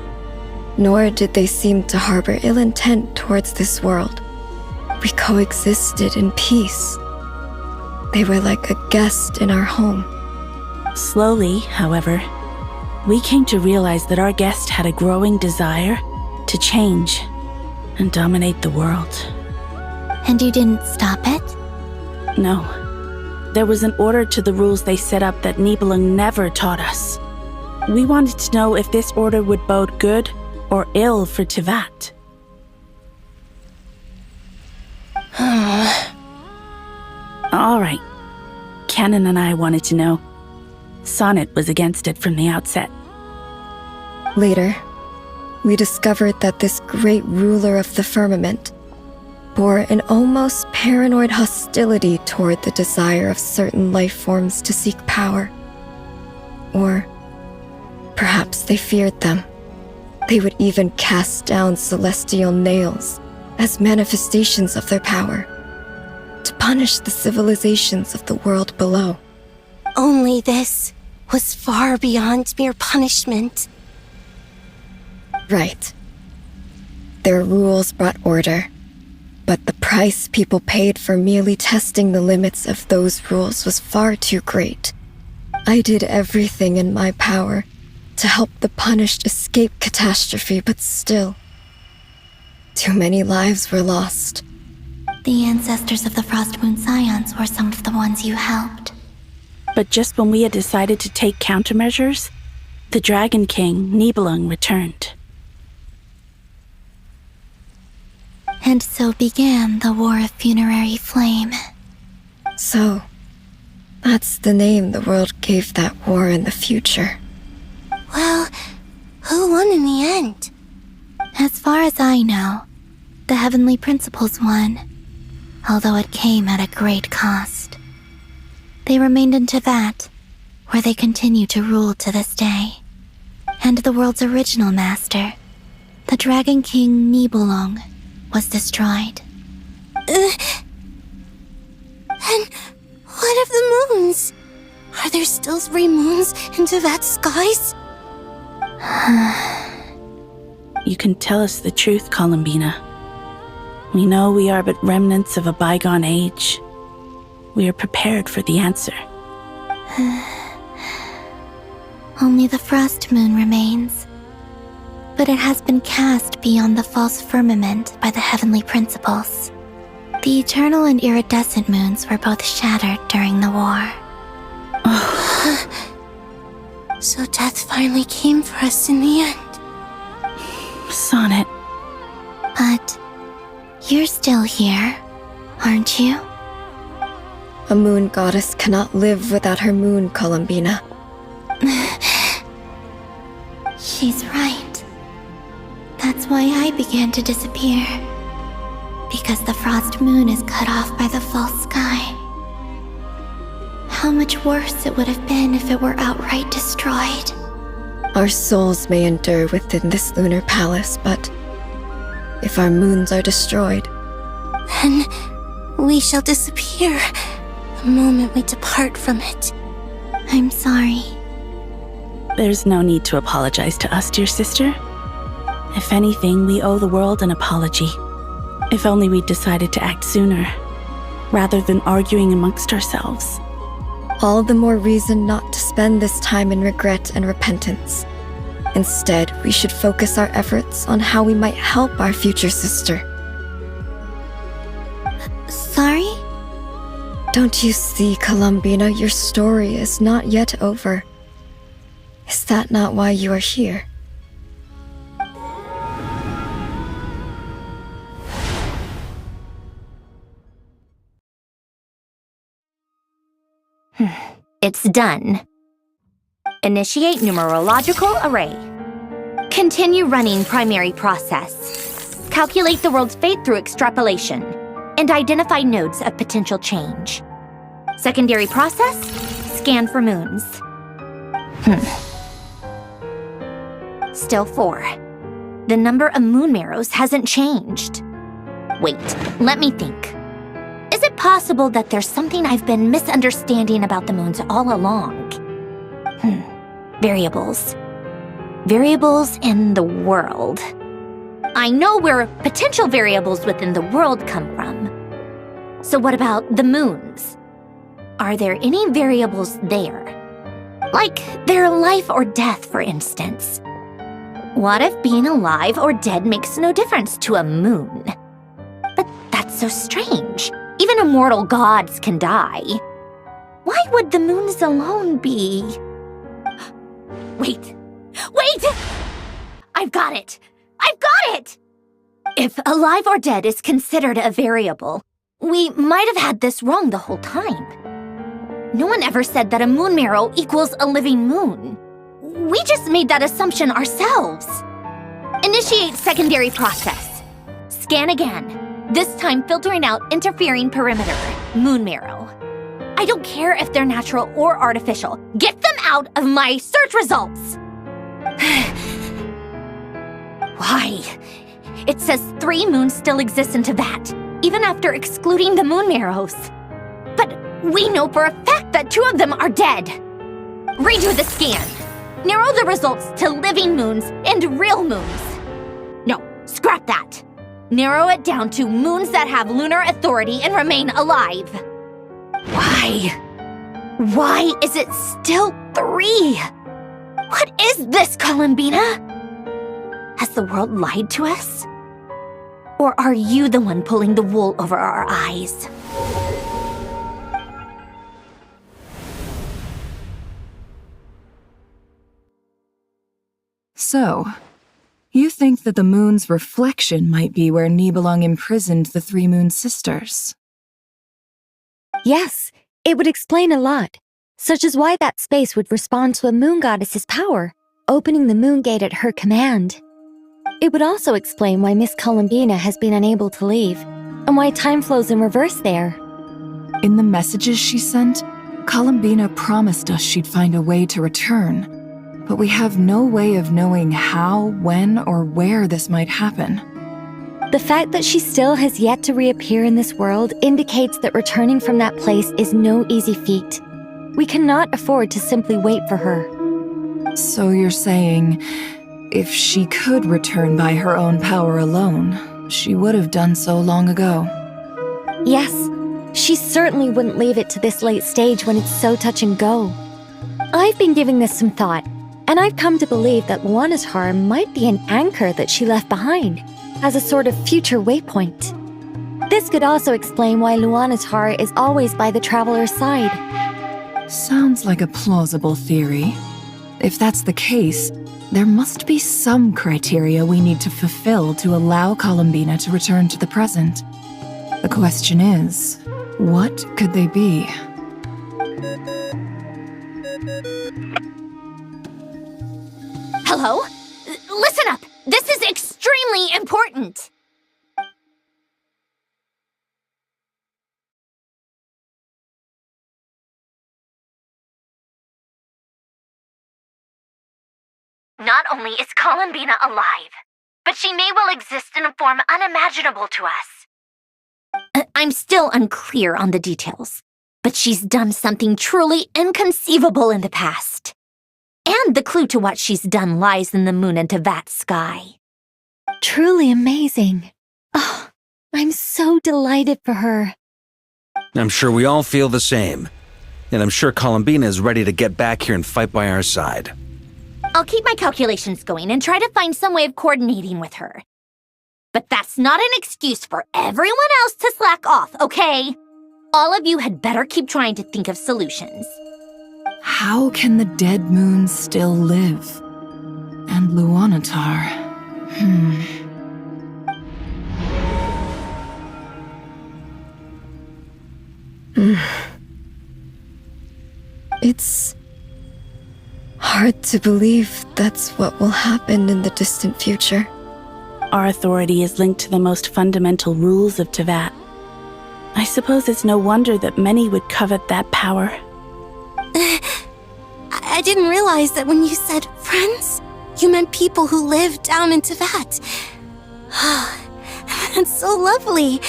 N: nor did they seem to harbor ill intent towards this world. We coexisted in peace,
F: They were like a guest in our home.
O: Slowly, however, we came to realize that our guest had a growing desire to change and dominate the world.
B: And you didn't stop it?
O: No. There was an order to the rules they set up that Nibelung never taught us. We wanted to know if this order would bode good or ill for Tivat. All right. Canon and I wanted to know. Sonnet was against it from the outset.
F: Later, we discovered that this great ruler of the firmament bore an almost paranoid hostility toward the desire of certain life forms to seek power. Or perhaps they feared them. They would even cast down celestial nails as manifestations of their power, to punish the civilizations of the world below.
M: Only this was far beyond mere punishment.
F: Right. Their rules brought order, but the price people paid for merely testing the limits of those rules was far too great. I did everything in my power to help the punished escape catastrophe, but still, too many lives were lost.
B: The ancestors of the Frost Moon Scions were some of the ones you helped.
O: But just when we had decided to take countermeasures, the Dragon King, Nibelung, returned.
B: And so began the War of Funerary Flame.
F: So, that's the name the world gave that war in the future.
M: Well, who won in the end?
B: As far as I know, the Heavenly Principles won, although it came at a great cost. They remained in Tivat, where they continue to rule to this day. And the world's original master, the Dragon King Nibelung, was destroyed.
M: And what of the moons? Are there still 3 moons in Tivat's skies?
O: You can tell us the truth, Columbina. We know we are but remnants of a bygone age. We are prepared for the answer.
B: Only the Frost Moon remains. But it has been cast beyond the false firmament by the Heavenly Principles. The eternal and iridescent moons were both shattered during the war.
M: So death finally came for us in the end.
O: Sonnet.
B: But you're still here, aren't you?
F: A moon goddess cannot live without her moon, Columbina.
B: She's right. That's why I began to disappear. Because the Frost Moon is cut off by the false sky. How much worse it would have been if it were outright destroyed.
F: Our souls may endure within this lunar palace, but if our moons are destroyed,
M: then we shall disappear the moment we depart from it.
B: I'm sorry.
O: There's no need to apologize to us, dear sister. If anything, we owe the world an apology. If only we'd decided to act sooner, rather than arguing amongst ourselves.
F: all the more reason not to spend this time in regret and repentance. Instead, we should focus our efforts on how we might help our future sister.
B: Sorry?
F: Don't you see, Columbina, your story is not yet over. Is that not why you are here?
D: It's done. Initiate numerological array. Continue running primary process. Calculate the world's fate through extrapolation, and identify nodes of potential change. Secondary process, scan for moons. Still 4. The number of moon marrows hasn't changed. Wait, let me think. Is it possible that there's something I've been misunderstanding about the moons all along? Variables. Variables in the world. I know where potential variables within the world come from. So what about the moons? Are there any variables there? Like their life or death, for instance. What if being alive or dead makes no difference to a moon? But that's so strange. Even immortal gods can die. Why would the moons alone be? Wait! I've got it! If alive or dead is considered a variable, we might have had this wrong the whole time. No one ever said that a moon marrow equals a living moon. We just made that assumption ourselves. Initiate secondary process. Scan again, this time filtering out interfering perimeter, moon marrow. I don't care if they're natural or artificial. Get them out of my search results! Why? It says 3 moons still exist in Teyvat, even after excluding the moon marrows. But we know for a fact that 2 of them are dead. Redo the scan. Narrow the results to living moons and real moons. No, scrap that. Narrow it down to moons that have lunar authority and remain alive. Why? Why is it still 3? What is this, Columbina? Has the world lied to us? Or are you the one pulling the wool over our eyes?
E: So, you think that the moon's reflection might be where Nibelung imprisoned the 3 moon sisters?
P: Yes, it would explain a lot, such as why that space would respond to a moon goddess's power, opening the moon gate at her command. It would also explain why Miss Columbina has been unable to leave, and why time flows in reverse there.
E: In the messages she sent, Columbina promised us she'd find a way to return, but we have no way of knowing how, when, or where this might happen.
P: The fact that she still has yet to reappear in this world indicates that returning from that place is no easy feat. We cannot afford to simply wait for her.
E: So you're saying, if she could return by her own power alone, she would have done so long ago?
P: Yes, she certainly wouldn't leave it to this late stage when it's so touch and go. I've been giving this some thought, and I've come to believe that Luanatar might be an anchor that she left behind, as a sort of future waypoint. This could also explain why Luanatar is always by the traveler's side.
E: Sounds like a plausible theory. If that's the case, there must be some criteria we need to fulfill to allow Columbina to return to the present. The question is, what could they be?
D: Hello? Listen up! This is extremely important! Not only is Columbina alive, but she may well exist in a form unimaginable to us. I'm still unclear on the details, but she's done something truly inconceivable in the past. And the clue to what she's done lies in the moon and Teyvat sky.
P: Truly amazing. Oh, I'm so delighted for her.
H: I'm sure we all feel the same. And I'm sure Columbina is ready to get back here and fight by our side.
D: I'll keep my calculations going and try to find some way of coordinating with her. But that's not an excuse for everyone else to slack off, okay? All of you had better keep trying to think of solutions.
E: How can the dead moon still live? And Luanatar...
N: It's hard to believe that's what will happen in the distant future.
O: Our authority is linked to the most fundamental rules of Teyvat. I suppose it's no wonder that many would covet that power.
M: I didn't realize that when you said friends, you meant people who live down in Teyvat. That's so lovely.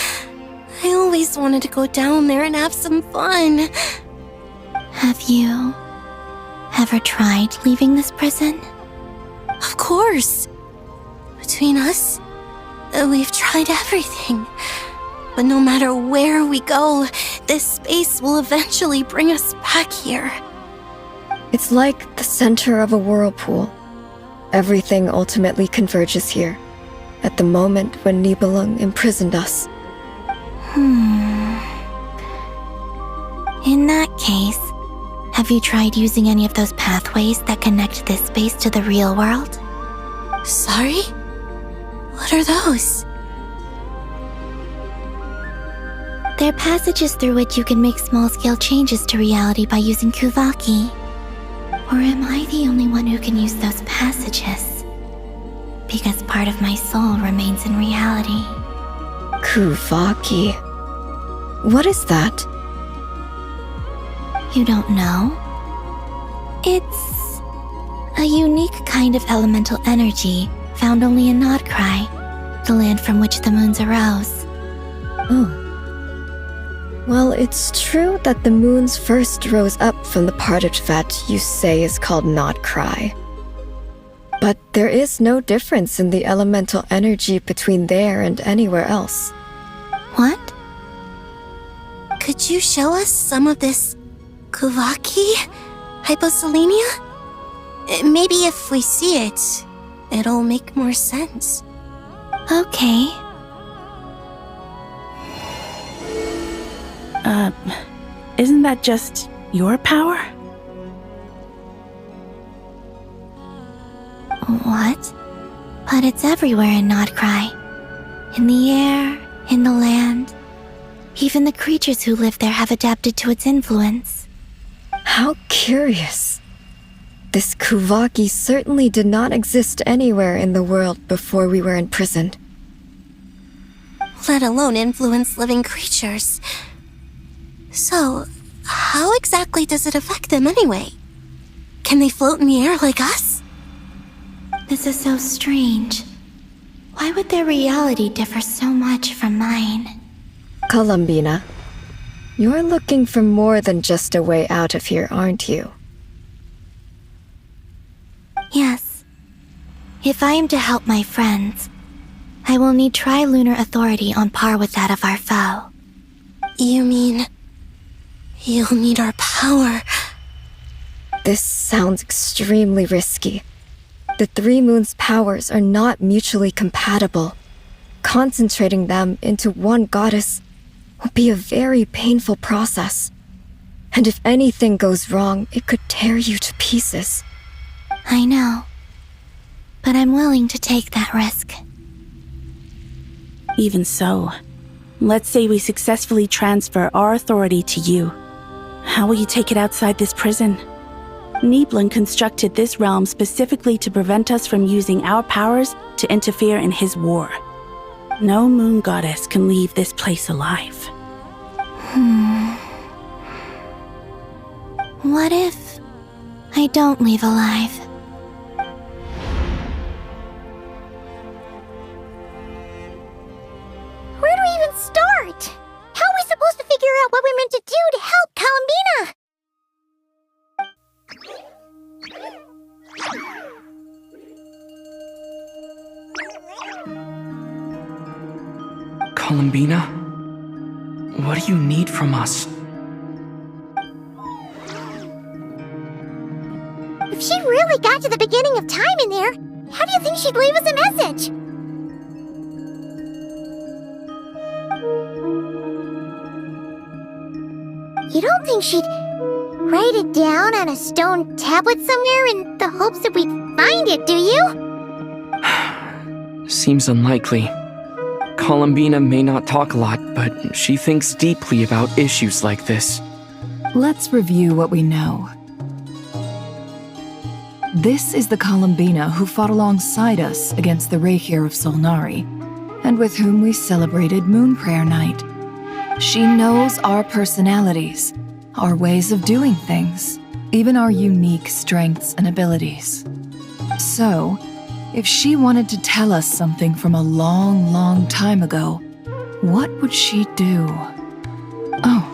M: I always wanted to go down there and have some fun.
B: Have you ever tried leaving this prison?
M: Of course. Between us, we've tried everything. But no matter where we go, this space will eventually bring us back here.
N: It's like the center of a whirlpool. Everything ultimately converges here, at the moment when Nibelung imprisoned us.
B: In that case, have you tried using any of those pathways that connect this space to the real world?
M: Sorry? What are those?
B: They're passages through which you can make small-scale changes to reality by using Kuvaki. Or am I the only one who can use those passages? Because part of my soul remains in reality.
N: Kuvaki. What is that?
B: You don't know? It's a unique kind of elemental energy found only in Nodkrai, the land from which the moons arose.
N: Oh. Well, it's true that the moons first rose up from the parted vat you say is called Nodkrai. But there is no difference in the elemental energy between there and anywhere else.
B: What?
M: Could you show us some of this Kuvaki? Hyposelenia? Maybe if we see it, it'll make more sense.
B: Okay.
O: Isn't that just your power?
B: What? But it's everywhere in Nodkrai. In the air, in the land. Even the creatures who live there have adapted to its influence.
N: How curious. This Kuvaki certainly did not exist anywhere in the world before we were imprisoned.
M: Let alone influence living creatures. So, how exactly does it affect them anyway? Can they float in the air like us?
B: This is so strange. Why would their reality differ so much from mine?
N: Columbina, you're looking for more than just a way out of here, aren't you?
B: Yes. If I am to help my friends, I will need tri-lunar authority on par with that of our foe.
M: You mean... you'll need our power?
N: This sounds extremely risky. The three moons' powers are not mutually compatible. Concentrating them into one goddess will be a very painful process. And if anything goes wrong, it could tear you to pieces.
B: I know. But I'm willing to take that risk.
O: Even so, let's say we successfully transfer our authority to you. How will you take it outside this prison? Nibelung constructed this realm specifically to prevent us from using our powers to interfere in his war. No moon goddess can leave this place alive.
B: What if I don't leave alive?
I: Where do we even start? How are we supposed to figure out what we're meant to do to help Columbina?
G: Columbina? What do you need from us?
I: If she really got to the beginning of time in there, how do you think she'd leave us a message? You don't think she'd write it down on a stone tablet somewhere in the hopes that we'd find it, do you?
G: Seems unlikely. Columbina may not talk a lot, but she thinks deeply about issues like this.
E: Let's review what we know. This is the Columbina who fought alongside us against the Reykir of Solnari, and with whom we celebrated Moon Prayer Night. She knows our personalities, our ways of doing things, even our unique strengths and abilities. So, if she wanted to tell us something from a long, long time ago, what would she do? Oh.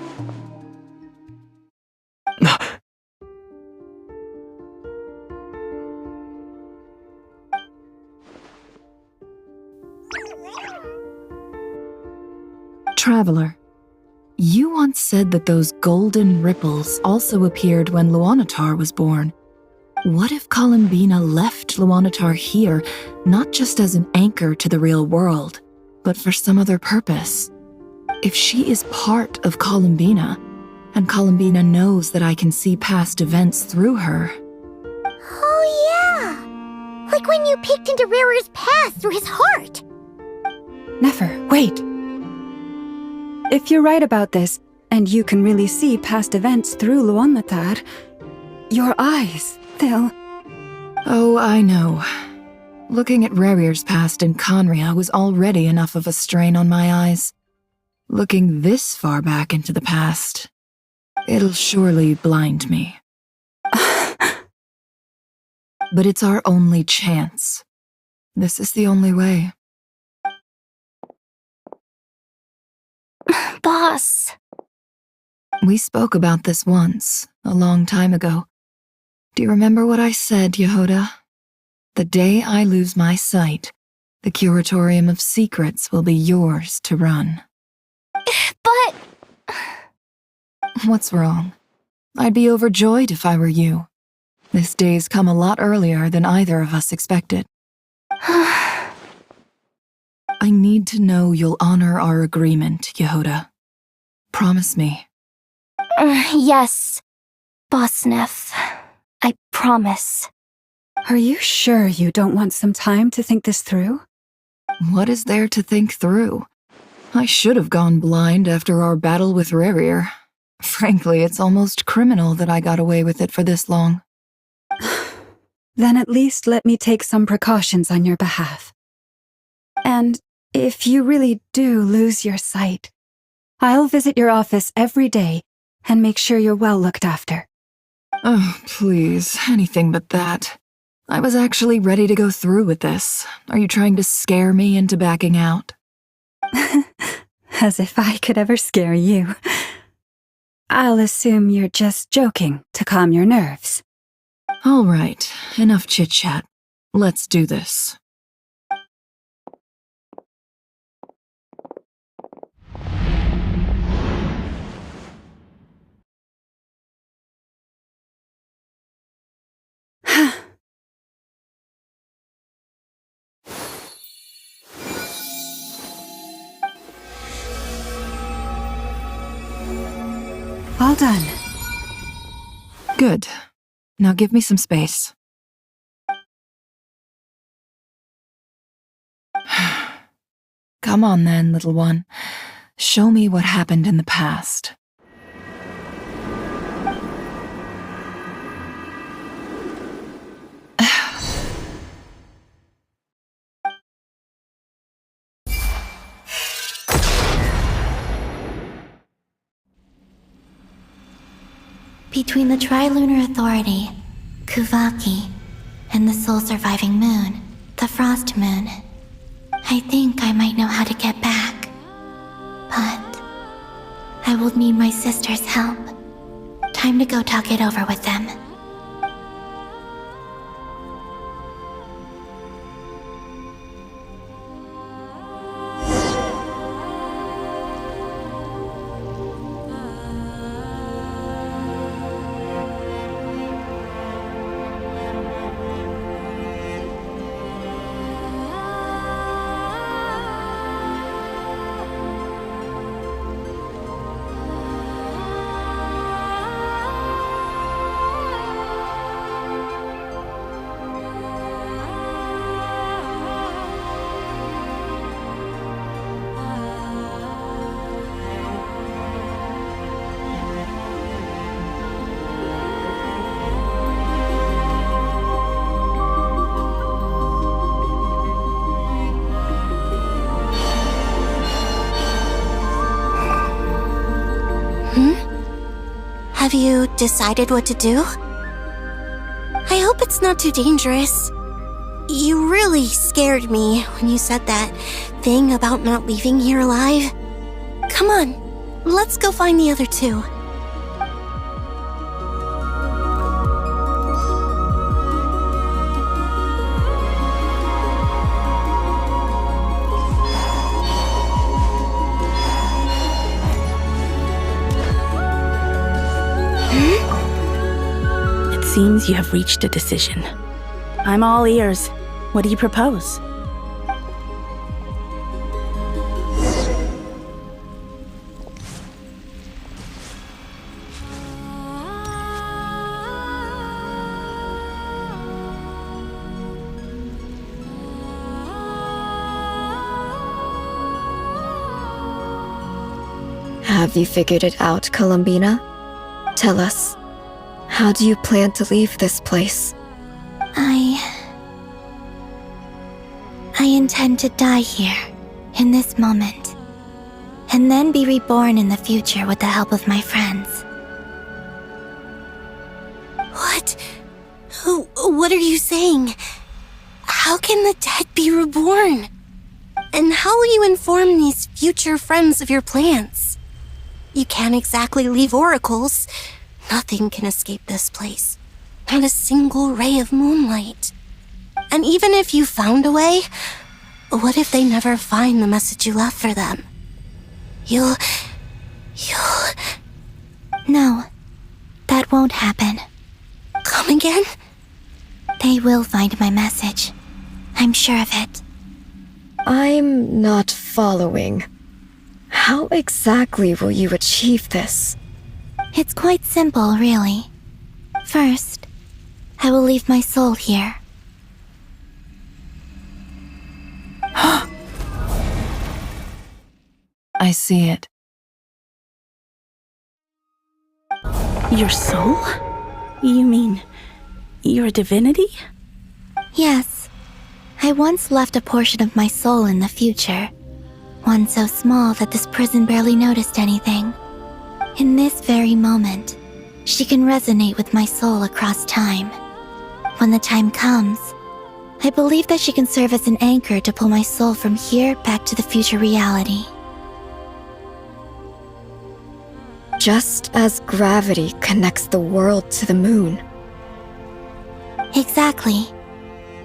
E: Traveler, you once said that those golden ripples also appeared when Luanatar was born. What if Columbina left Luanatar here, not just as an anchor to the real world, but for some other purpose? If she is part of Columbina, and Columbina knows that I can see past events through her...
I: Oh yeah! Like when you peeked into Rarir's past through his heart!
F: Nefer, wait! If you're right about this, and you can really see past events through Luanatar, your eyes, they'll...
E: Oh, I know. Looking at Rarir's past in Conria was already enough of a strain on my eyes. Looking this far back into the past, it'll surely blind me. But it's our only chance. This is the only way.
P: Boss!
E: We spoke about this once, a long time ago. Do you remember what I said, Yehoda? The day I lose my sight, the Curatorium of Secrets will be yours to run.
P: But...
E: What's wrong? I'd be overjoyed if I were you. This day's come a lot earlier than either of us expected. I need to know you'll honor our agreement, Yehoda. Promise me.
P: Yes, Boss Neff. I promise.
F: Are you sure you don't want some time to think this through?
E: What is there to think through? I should have gone blind after our battle with Rarir. Frankly, it's almost criminal that I got away with it for this long.
F: Then at least let me take some precautions on your behalf. And if you really do lose your sight, I'll visit your office every day and make sure you're well looked after.
E: Oh, please, anything but that. I was actually ready to go through with this. Are you trying to scare me into backing out?
F: As if I could ever scare you. I'll assume you're just joking to calm your nerves.
E: All right, enough chit-chat. Let's do this.
F: All done.
E: Good. Now give me some space. Come on then, little one. Show me what happened in the past.
B: Between the Trilunar Authority, Kuvaki, and the sole-surviving moon, the Frost Moon, I think I might know how to get back. But I will need my sister's help. Time to go talk it over with them.
M: Have you decided what to do? I hope it's not too dangerous. You really scared me when you said that thing about not leaving here alive. Come on, let's go find the other two.
O: seems you have reached a decision. I'm all ears. What do you propose?
N: Have you figured it out, Columbina? Tell us, how do you plan to leave this place?
B: I intend to die here, in this moment, and then be reborn in the future with the help of my friends.
M: What? What are you saying? How can the dead be reborn? And how will you inform these future friends of your plans? You can't exactly leave oracles. Nothing can escape this place. Not a single ray of moonlight. And even if you found a way, what if they never find the message you left for them? You'll...
B: No, that won't happen.
M: Come again?
B: They will find my message. I'm sure of it.
N: I'm not following. How exactly will you achieve this?
B: It's quite simple, really. First, I will leave my soul here.
E: I see it.
O: Your soul? You mean you're a divinity?
B: Yes. I once left a portion of my soul in the future. One so small that this prison barely noticed anything. In this very moment, she can resonate with my soul across time. When the time comes, I believe that she can serve as an anchor to pull my soul from here back to the future reality.
N: Just as gravity connects the world to the moon.
B: Exactly.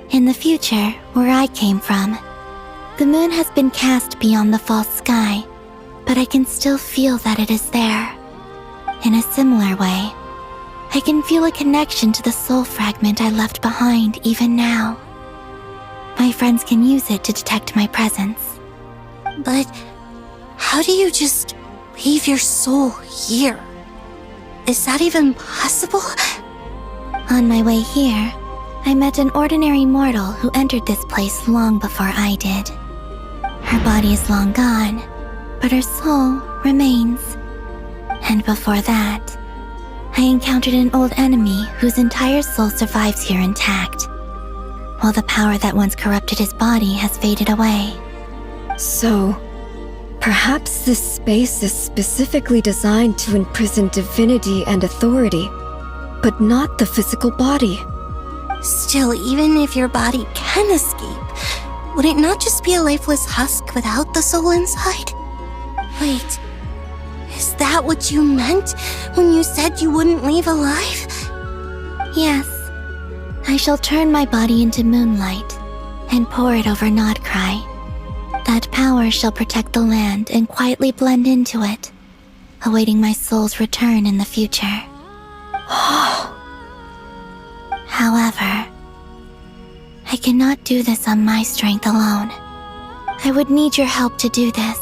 B: In the future, where I came from, the moon has been cast beyond the false sky, but I can still feel that it is there. In a similar way, I can feel a connection to the soul fragment I left behind even now. My friends can use it to detect my presence.
M: But how do you just leave your soul here? Is that even possible?
B: On my way here, I met an ordinary mortal who entered this place long before I did. Her body is long gone, but her soul remains. And before that, I encountered an old enemy whose entire soul survives here intact, while the power that once corrupted his body has faded away.
N: So, perhaps this space is specifically designed to imprison divinity and authority, but not the physical body.
M: Still, even if your body can escape, would it not just be a lifeless husk without the soul inside? Wait, is that what you meant when you said you wouldn't leave alive?
B: Yes, I shall turn my body into moonlight and pour it over Nodcry. That power shall protect the land and quietly blend into it, awaiting my soul's return in the future. However, I cannot do this on my strength alone. I would need your help to do this,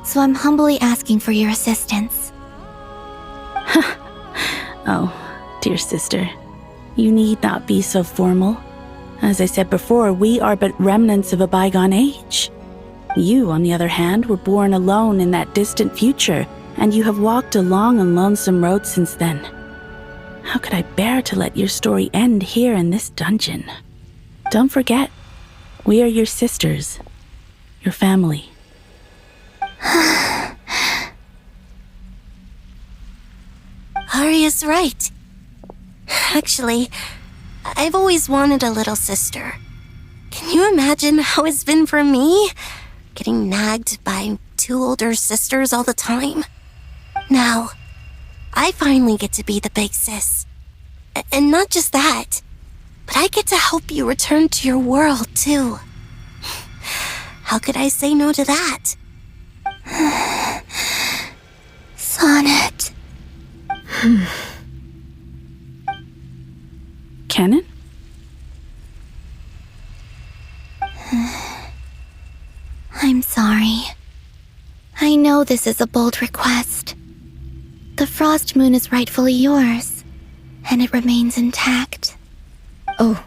B: so I'm humbly asking for your assistance.
O: Oh, dear sister, you need not be so formal. As I said before, we are but remnants of a bygone age. You, on the other hand, were born alone in that distant future, and you have walked a long and lonesome road since then. How could I bear to let your story end here in this dungeon? Don't forget, we are your sisters, your family.
M: Arya's right. Actually, I've always wanted a little sister. Can you imagine how it's been for me? Getting nagged by two older sisters all the time. Now, I finally get to be the big sis. And not just that, but I get to help you return to your world, too. How could I say no to that?
B: Sonnet.
O: Canon?
B: I'm sorry. I know this is a bold request. The Frost Moon is rightfully yours, and it remains intact.
N: Oh,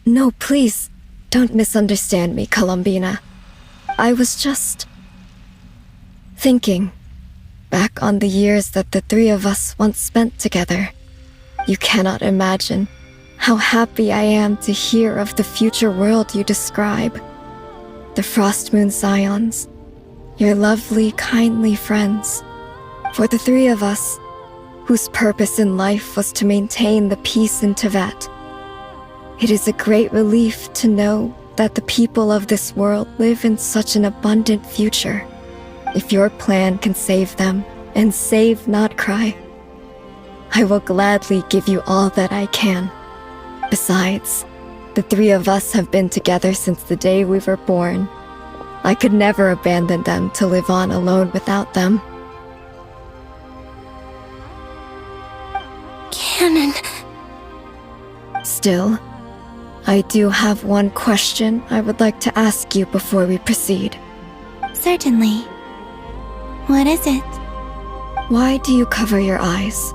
N: no, please, don't misunderstand me, Columbina. I was just thinking back on the years that the three of us once spent together. You cannot imagine how happy I am to hear of the future world you describe. The Frost Moon Scions, your lovely, kindly friends. For the three of us, whose purpose in life was to maintain the peace in Teyvat, it is a great relief to know that the people of this world live in such an abundant future. If your plan can save them and save Notcry, I will gladly give you all that I can. Besides, the three of us have been together since the day we were born. I could never abandon them to live on alone without them.
M: Canon.
N: Still, I do have one question I would like to ask you before we proceed.
B: Certainly. What is it?
N: Why do you cover your eyes?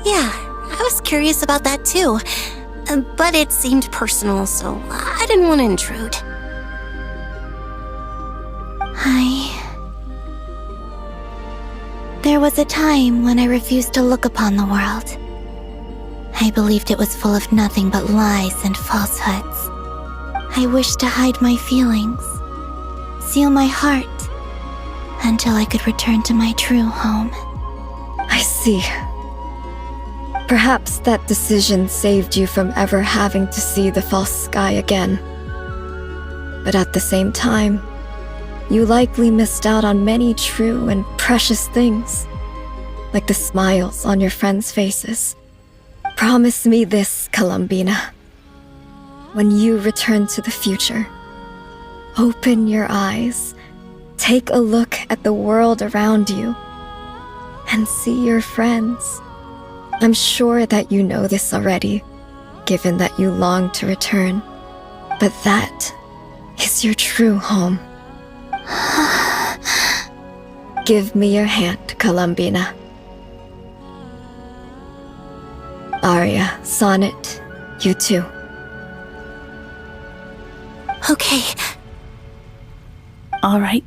M: Yeah, I was curious about that too. But it seemed personal, so I didn't want to intrude.
B: There was a time when I refused to look upon the world. I believed it was full of nothing but lies and falsehoods. I wished to hide my feelings, seal my heart, until I could return to my true home.
N: I see. Perhaps that decision saved you from ever having to see the false sky again. But at the same time, you likely missed out on many true and precious things, like the smiles on your friends' faces. Promise me this, Columbina. When you return to the future, open your eyes, take a look at the world around you, and see your friends. I'm sure that you know this already, given that you long to return. But that is your true home. Give me your hand, Columbina. Arya, Sonnet, you too.
M: Okay.
O: All right.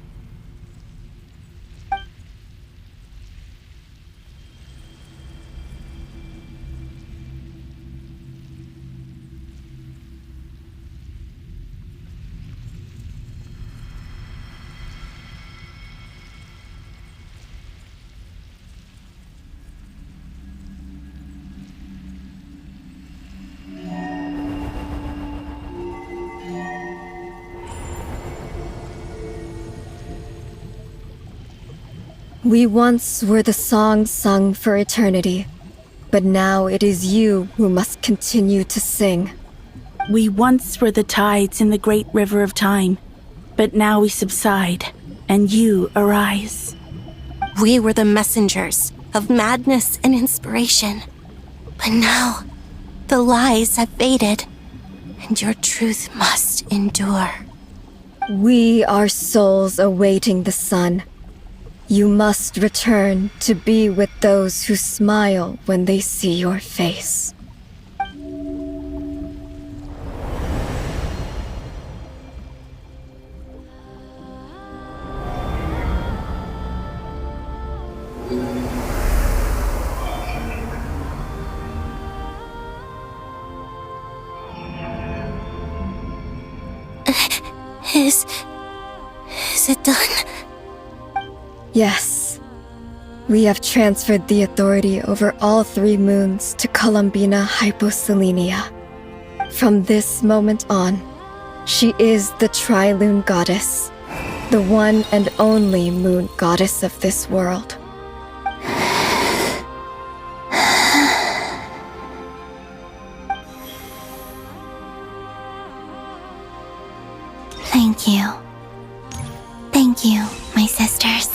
N: We once were the songs sung for eternity, but now it is you who must continue to sing.
O: We once were the tides in the great river of time, but now we subside, and you arise.
M: We were the messengers of madness and inspiration. But now, the lies have faded, and your truth must endure.
N: We are souls awaiting the sun. You must return to be with those who smile when they see your face.
M: Is it done?
N: Yes. We have transferred the authority over all 3 moons to Columbina Hyposelenia. From this moment on, she is the Tri-Lune Goddess, the one and only moon goddess of this world.
B: Thank you. Thank you, my sisters.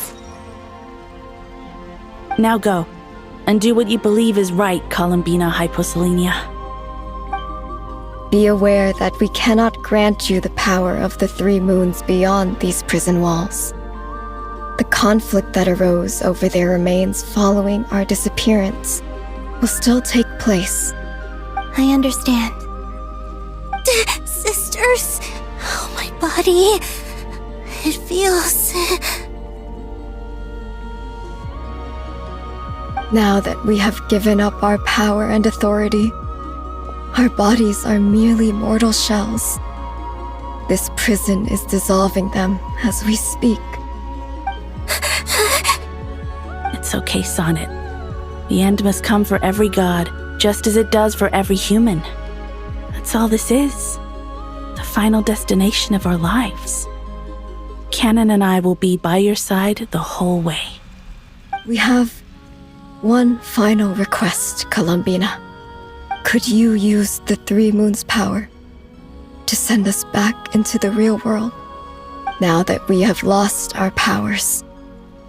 O: Now go, and do what you believe is right, Columbina Hyposelenia.
N: Be aware that we cannot grant you the power of the three moons beyond these prison walls. The conflict that arose over their remains following our disappearance will still take place.
M: I understand. Sisters! Oh, my body. It feels...
N: Now that we have given up our power and authority, our bodies are merely mortal shells. This prison is dissolving them as we speak.
O: It's okay, Sonnet. The end must come for every god, just as it does for every human. That's all this is. The final destination of our lives. Canon and I will be by your side the whole way.
N: We have one final request, Columbina. Could you use the three moons' power to send us back into the real world? Now that we have lost our powers,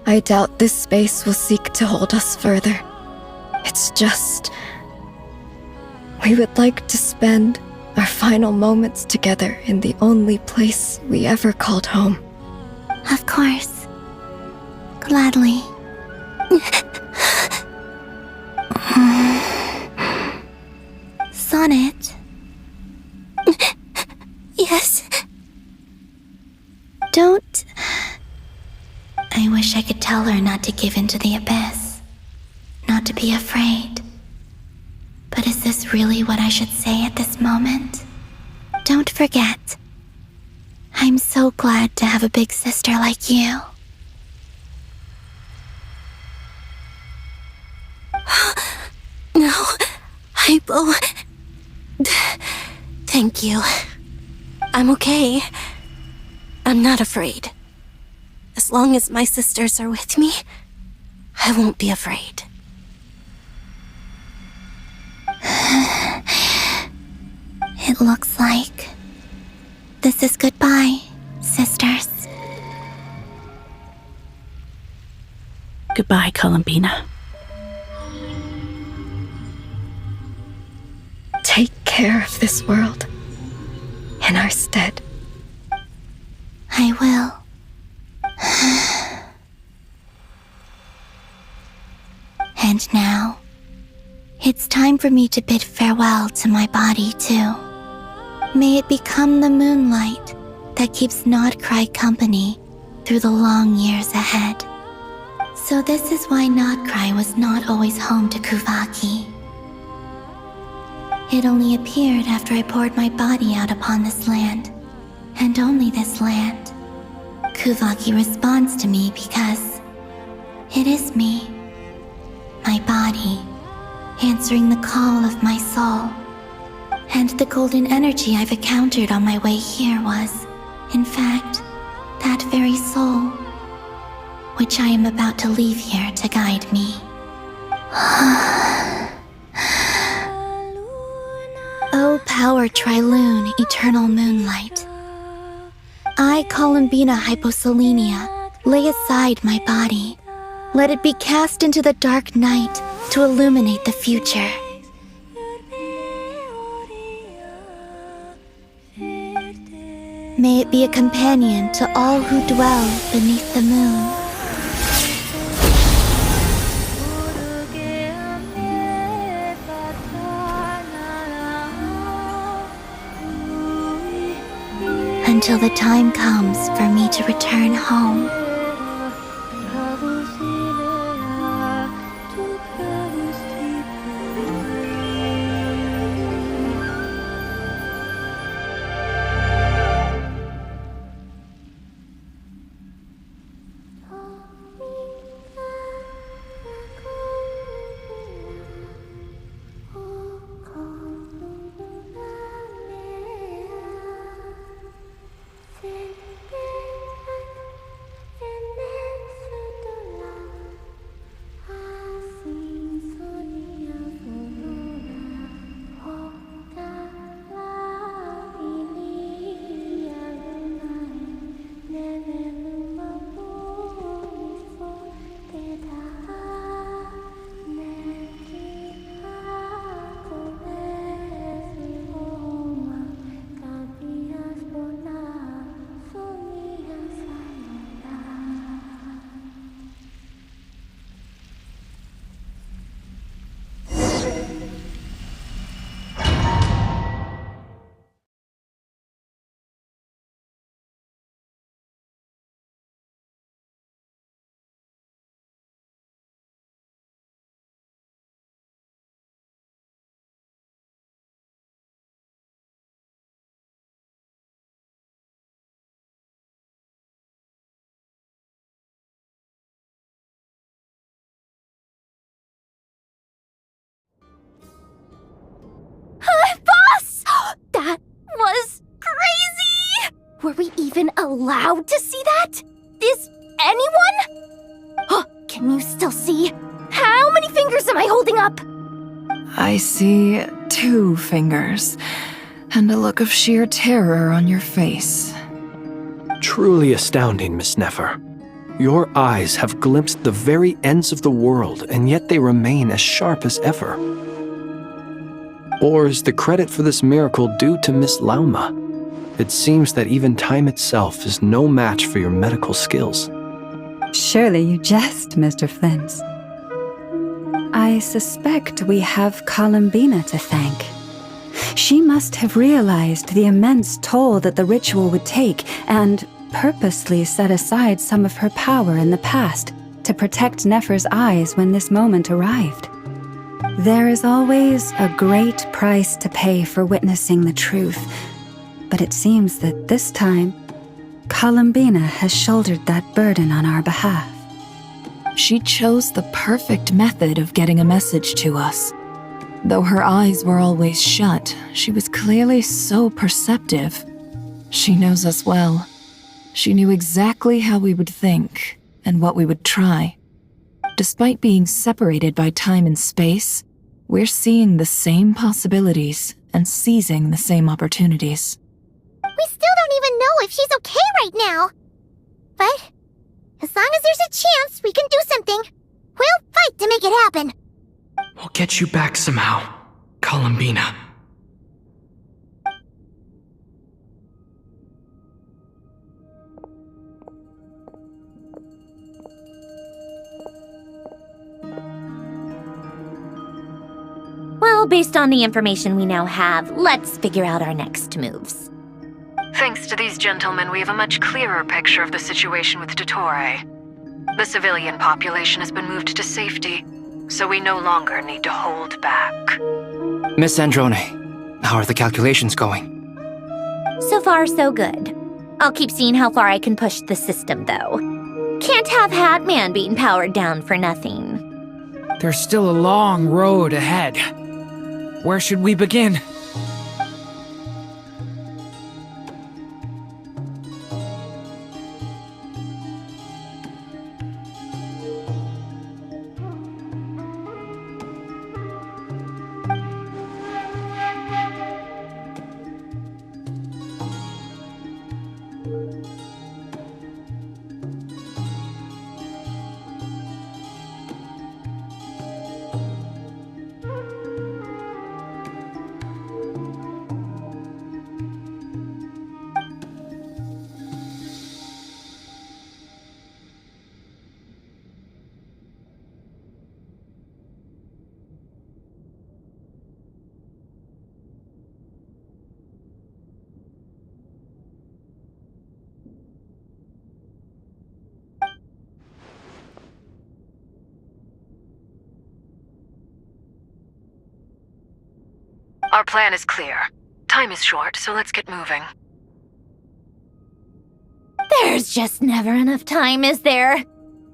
N: I doubt this space will seek to hold us further. It's just... we would like to spend our final moments together in the only place we ever called home.
M: Of course. Gladly. Sonnet? Yes? Don't... I wish I could tell her not to give in to the abyss. Not to be afraid. But is this really what I should say at this moment? Don't forget. I'm so glad to have a big sister like you. No, Hypo. Thank you. I'm okay. I'm not afraid. As long as my sisters are with me, I won't be afraid. It looks like this is goodbye, sisters.
O: Goodbye, Columbina.
N: Take care of this world in our stead.
M: I will. And now, it's time for me to bid farewell to my body too. May it become the moonlight that keeps Nodcry company through the long years ahead. So this is why Nodcry was not always home to Kuvaki. It only appeared after I poured my body out upon this land, and only this land. Kuvaki responds to me because it is me, my body, answering the call of my soul. And the golden energy I've encountered on my way here was, in fact, that very soul, which I am about to leave here to guide me. O power Trilune, eternal moonlight. I, Columbina Hyposelenia, lay aside my body. Let it be cast into the dark night to illuminate the future. May it be a companion to all who dwell beneath the moon. Until the time comes for me to return home.
D: even allowed to see that? Is anyone? Can you still see? How many fingers am I holding up?
E: I see 2 fingers, and a look of sheer terror on your face.
Q: Truly astounding, Miss Nefer. Your eyes have glimpsed the very ends of the world, and yet they remain as sharp as ever. Or is the credit for this miracle due to Miss Lauma? It seems that even time itself is no match for your medical skills.
F: Surely you jest, Mr. Flint. I suspect we have Columbina to thank. She must have realized the immense toll that the ritual would take and purposely set aside some of her power in the past to protect Nefer's eyes when this moment arrived. There is always a great price to pay for witnessing the truth, but it seems that this time, Columbina has shouldered that burden on our behalf.
E: She chose the perfect method of getting a message to us. Though her eyes were always shut, she was clearly so perceptive. She knows us well. She knew exactly how we would think and what we would try. Despite being separated by time and space, we're seeing the same possibilities and seizing the same opportunities.
I: We still don't even know if she's okay right now. But as long as there's a chance we can do something, we'll fight to make it happen.
G: We'll get you back somehow, Columbina.
D: Well, based on the information we now have, let's figure out our next moves.
E: Thanks to these gentlemen, we have a much clearer picture of the situation with Dottore. The civilian population has been moved to safety, so we no longer need to hold back.
K: Miss Androne, how are the calculations going?
D: So far, so good. I'll keep seeing how far I can push the system, though. Can't have Hatman being powered down for nothing.
L: There's still a long road ahead. Where should we begin?
E: Our plan is clear. Time is short, so let's get moving.
D: There's just never enough time, is there?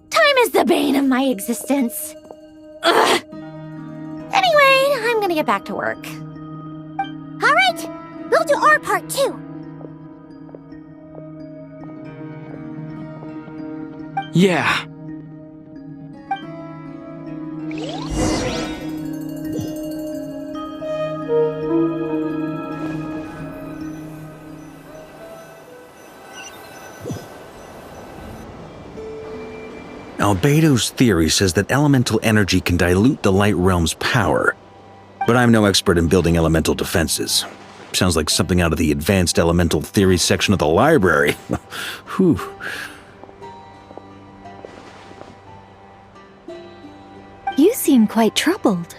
D: Time is the bane of my existence. Ugh. Anyway, I'm gonna get back to work.
I: All right, we'll do our part too.
G: Yeah.
H: Albedo's theory says that elemental energy can dilute the light realm's power, but I'm no expert in building elemental defenses. Sounds like something out of the advanced elemental theory section of the library. Whew.
P: You seem quite troubled.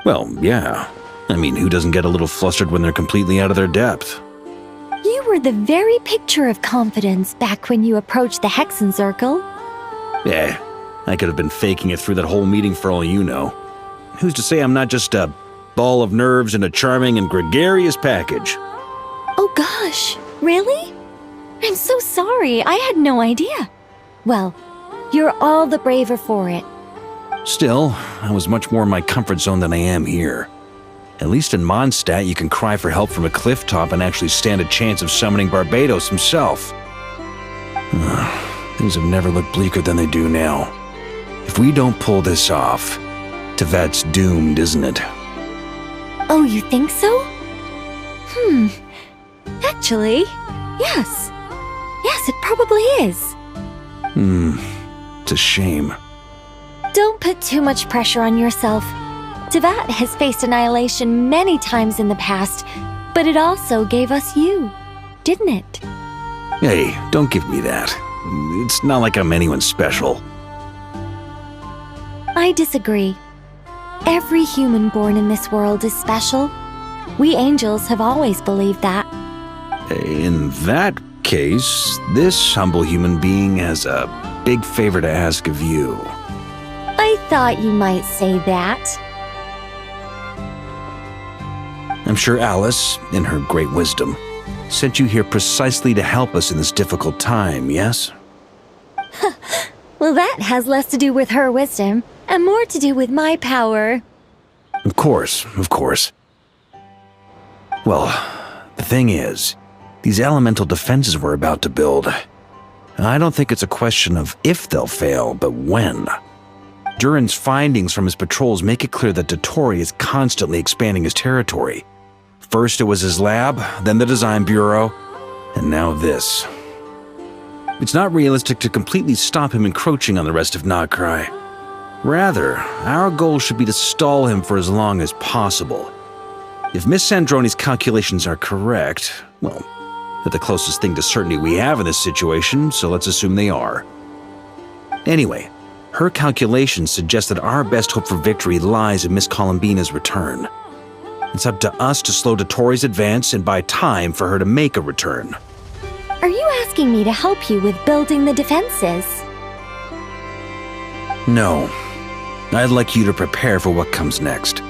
H: Well, yeah. I mean, who doesn't get a little flustered when they're completely out of their depth?
P: You were the very picture of confidence back when you approached the Hexen Circle.
H: Yeah, I could have been faking it through that whole meeting for all you know. Who's to say I'm not just a ball of nerves in a charming and gregarious package?
P: Oh gosh, really? I'm so sorry, I had no idea. Well, you're all the braver for it.
H: Still, I was much more in my comfort zone than I am here. At least in Mondstadt, you can cry for help from a cliff top and actually stand a chance of summoning Barbados himself. Things have never looked bleaker than they do now. If we don't pull this off, Teyvat's doomed, isn't it?
P: Oh, you think so? Actually, yes. Yes, it probably is.
H: It's a shame.
P: Don't put too much pressure on yourself. Teyvat has faced annihilation many times in the past, but it also gave us you, didn't it?
H: Hey, don't give me that. It's not like I'm anyone special.
P: I disagree. Every human born in this world is special. We angels have always believed that.
H: In that case, this humble human being has a big favor to ask of you.
P: I thought you might say that.
H: I'm sure Alice, in her great wisdom, sent you here precisely to help us in this difficult time, yes?
P: Well, that has less to do with her wisdom and more to do with my power.
H: Of course, of course. Well, the thing is, these elemental defenses we're about to build, I don't think it's a question of if they'll fail, but when. Durin's findings from his patrols make it clear that Dottore is constantly expanding his territory. First it was his lab, then the design bureau, and now this. It's not realistic to completely stop him encroaching on the rest of Nokrai. Rather, our goal should be to stall him for as long as possible. If Miss Sandroni's calculations are correct, well, they're the closest thing to certainty we have in this situation, so let's assume they are. Anyway, her calculations suggest that our best hope for victory lies in Miss Columbina's return. It's up to us to slow Dottore's advance and buy time for her to make a return.
P: Are you asking me to help you with building the defenses?
H: No. I'd like you to prepare for what comes next.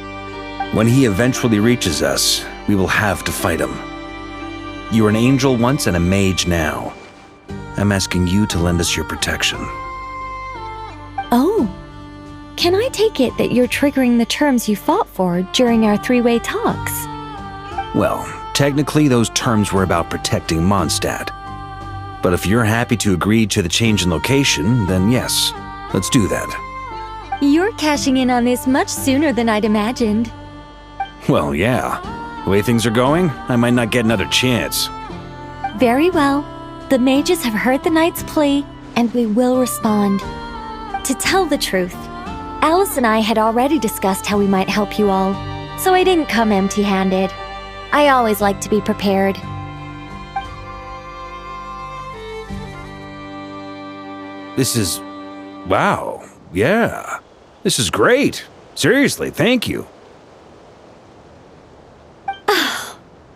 H: When he eventually reaches us, we will have to fight him. You were an angel once and a mage now. I'm asking you to lend us your protection.
P: Oh. Can I take it that you're triggering the terms you fought for during our three-way talks?
H: Well, technically those terms were about protecting Mondstadt. But if you're happy to agree to the change in location, then yes, let's do that.
P: You're cashing in on this much sooner than I'd imagined.
H: Well, yeah. The way things are going, I might not get another chance.
P: Very well. The mages have heard the knight's plea, and we will respond. To tell the truth, Alice and I had already discussed how we might help you all, so I didn't come empty-handed. I always like to be prepared.
H: This is... wow. Yeah. This is great. Seriously, thank you.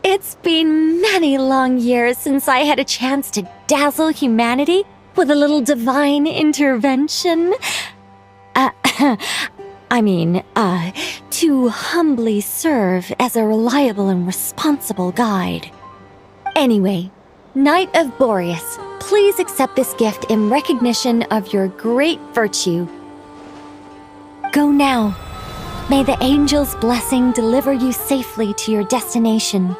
P: It's been many long years since I had a chance to dazzle humanity with a little divine intervention. To humbly serve as a reliable and responsible guide. Anyway, Knight of Boreas, please accept this gift in recognition of your great virtue. Go now. May the angel's blessing deliver you safely to your destination.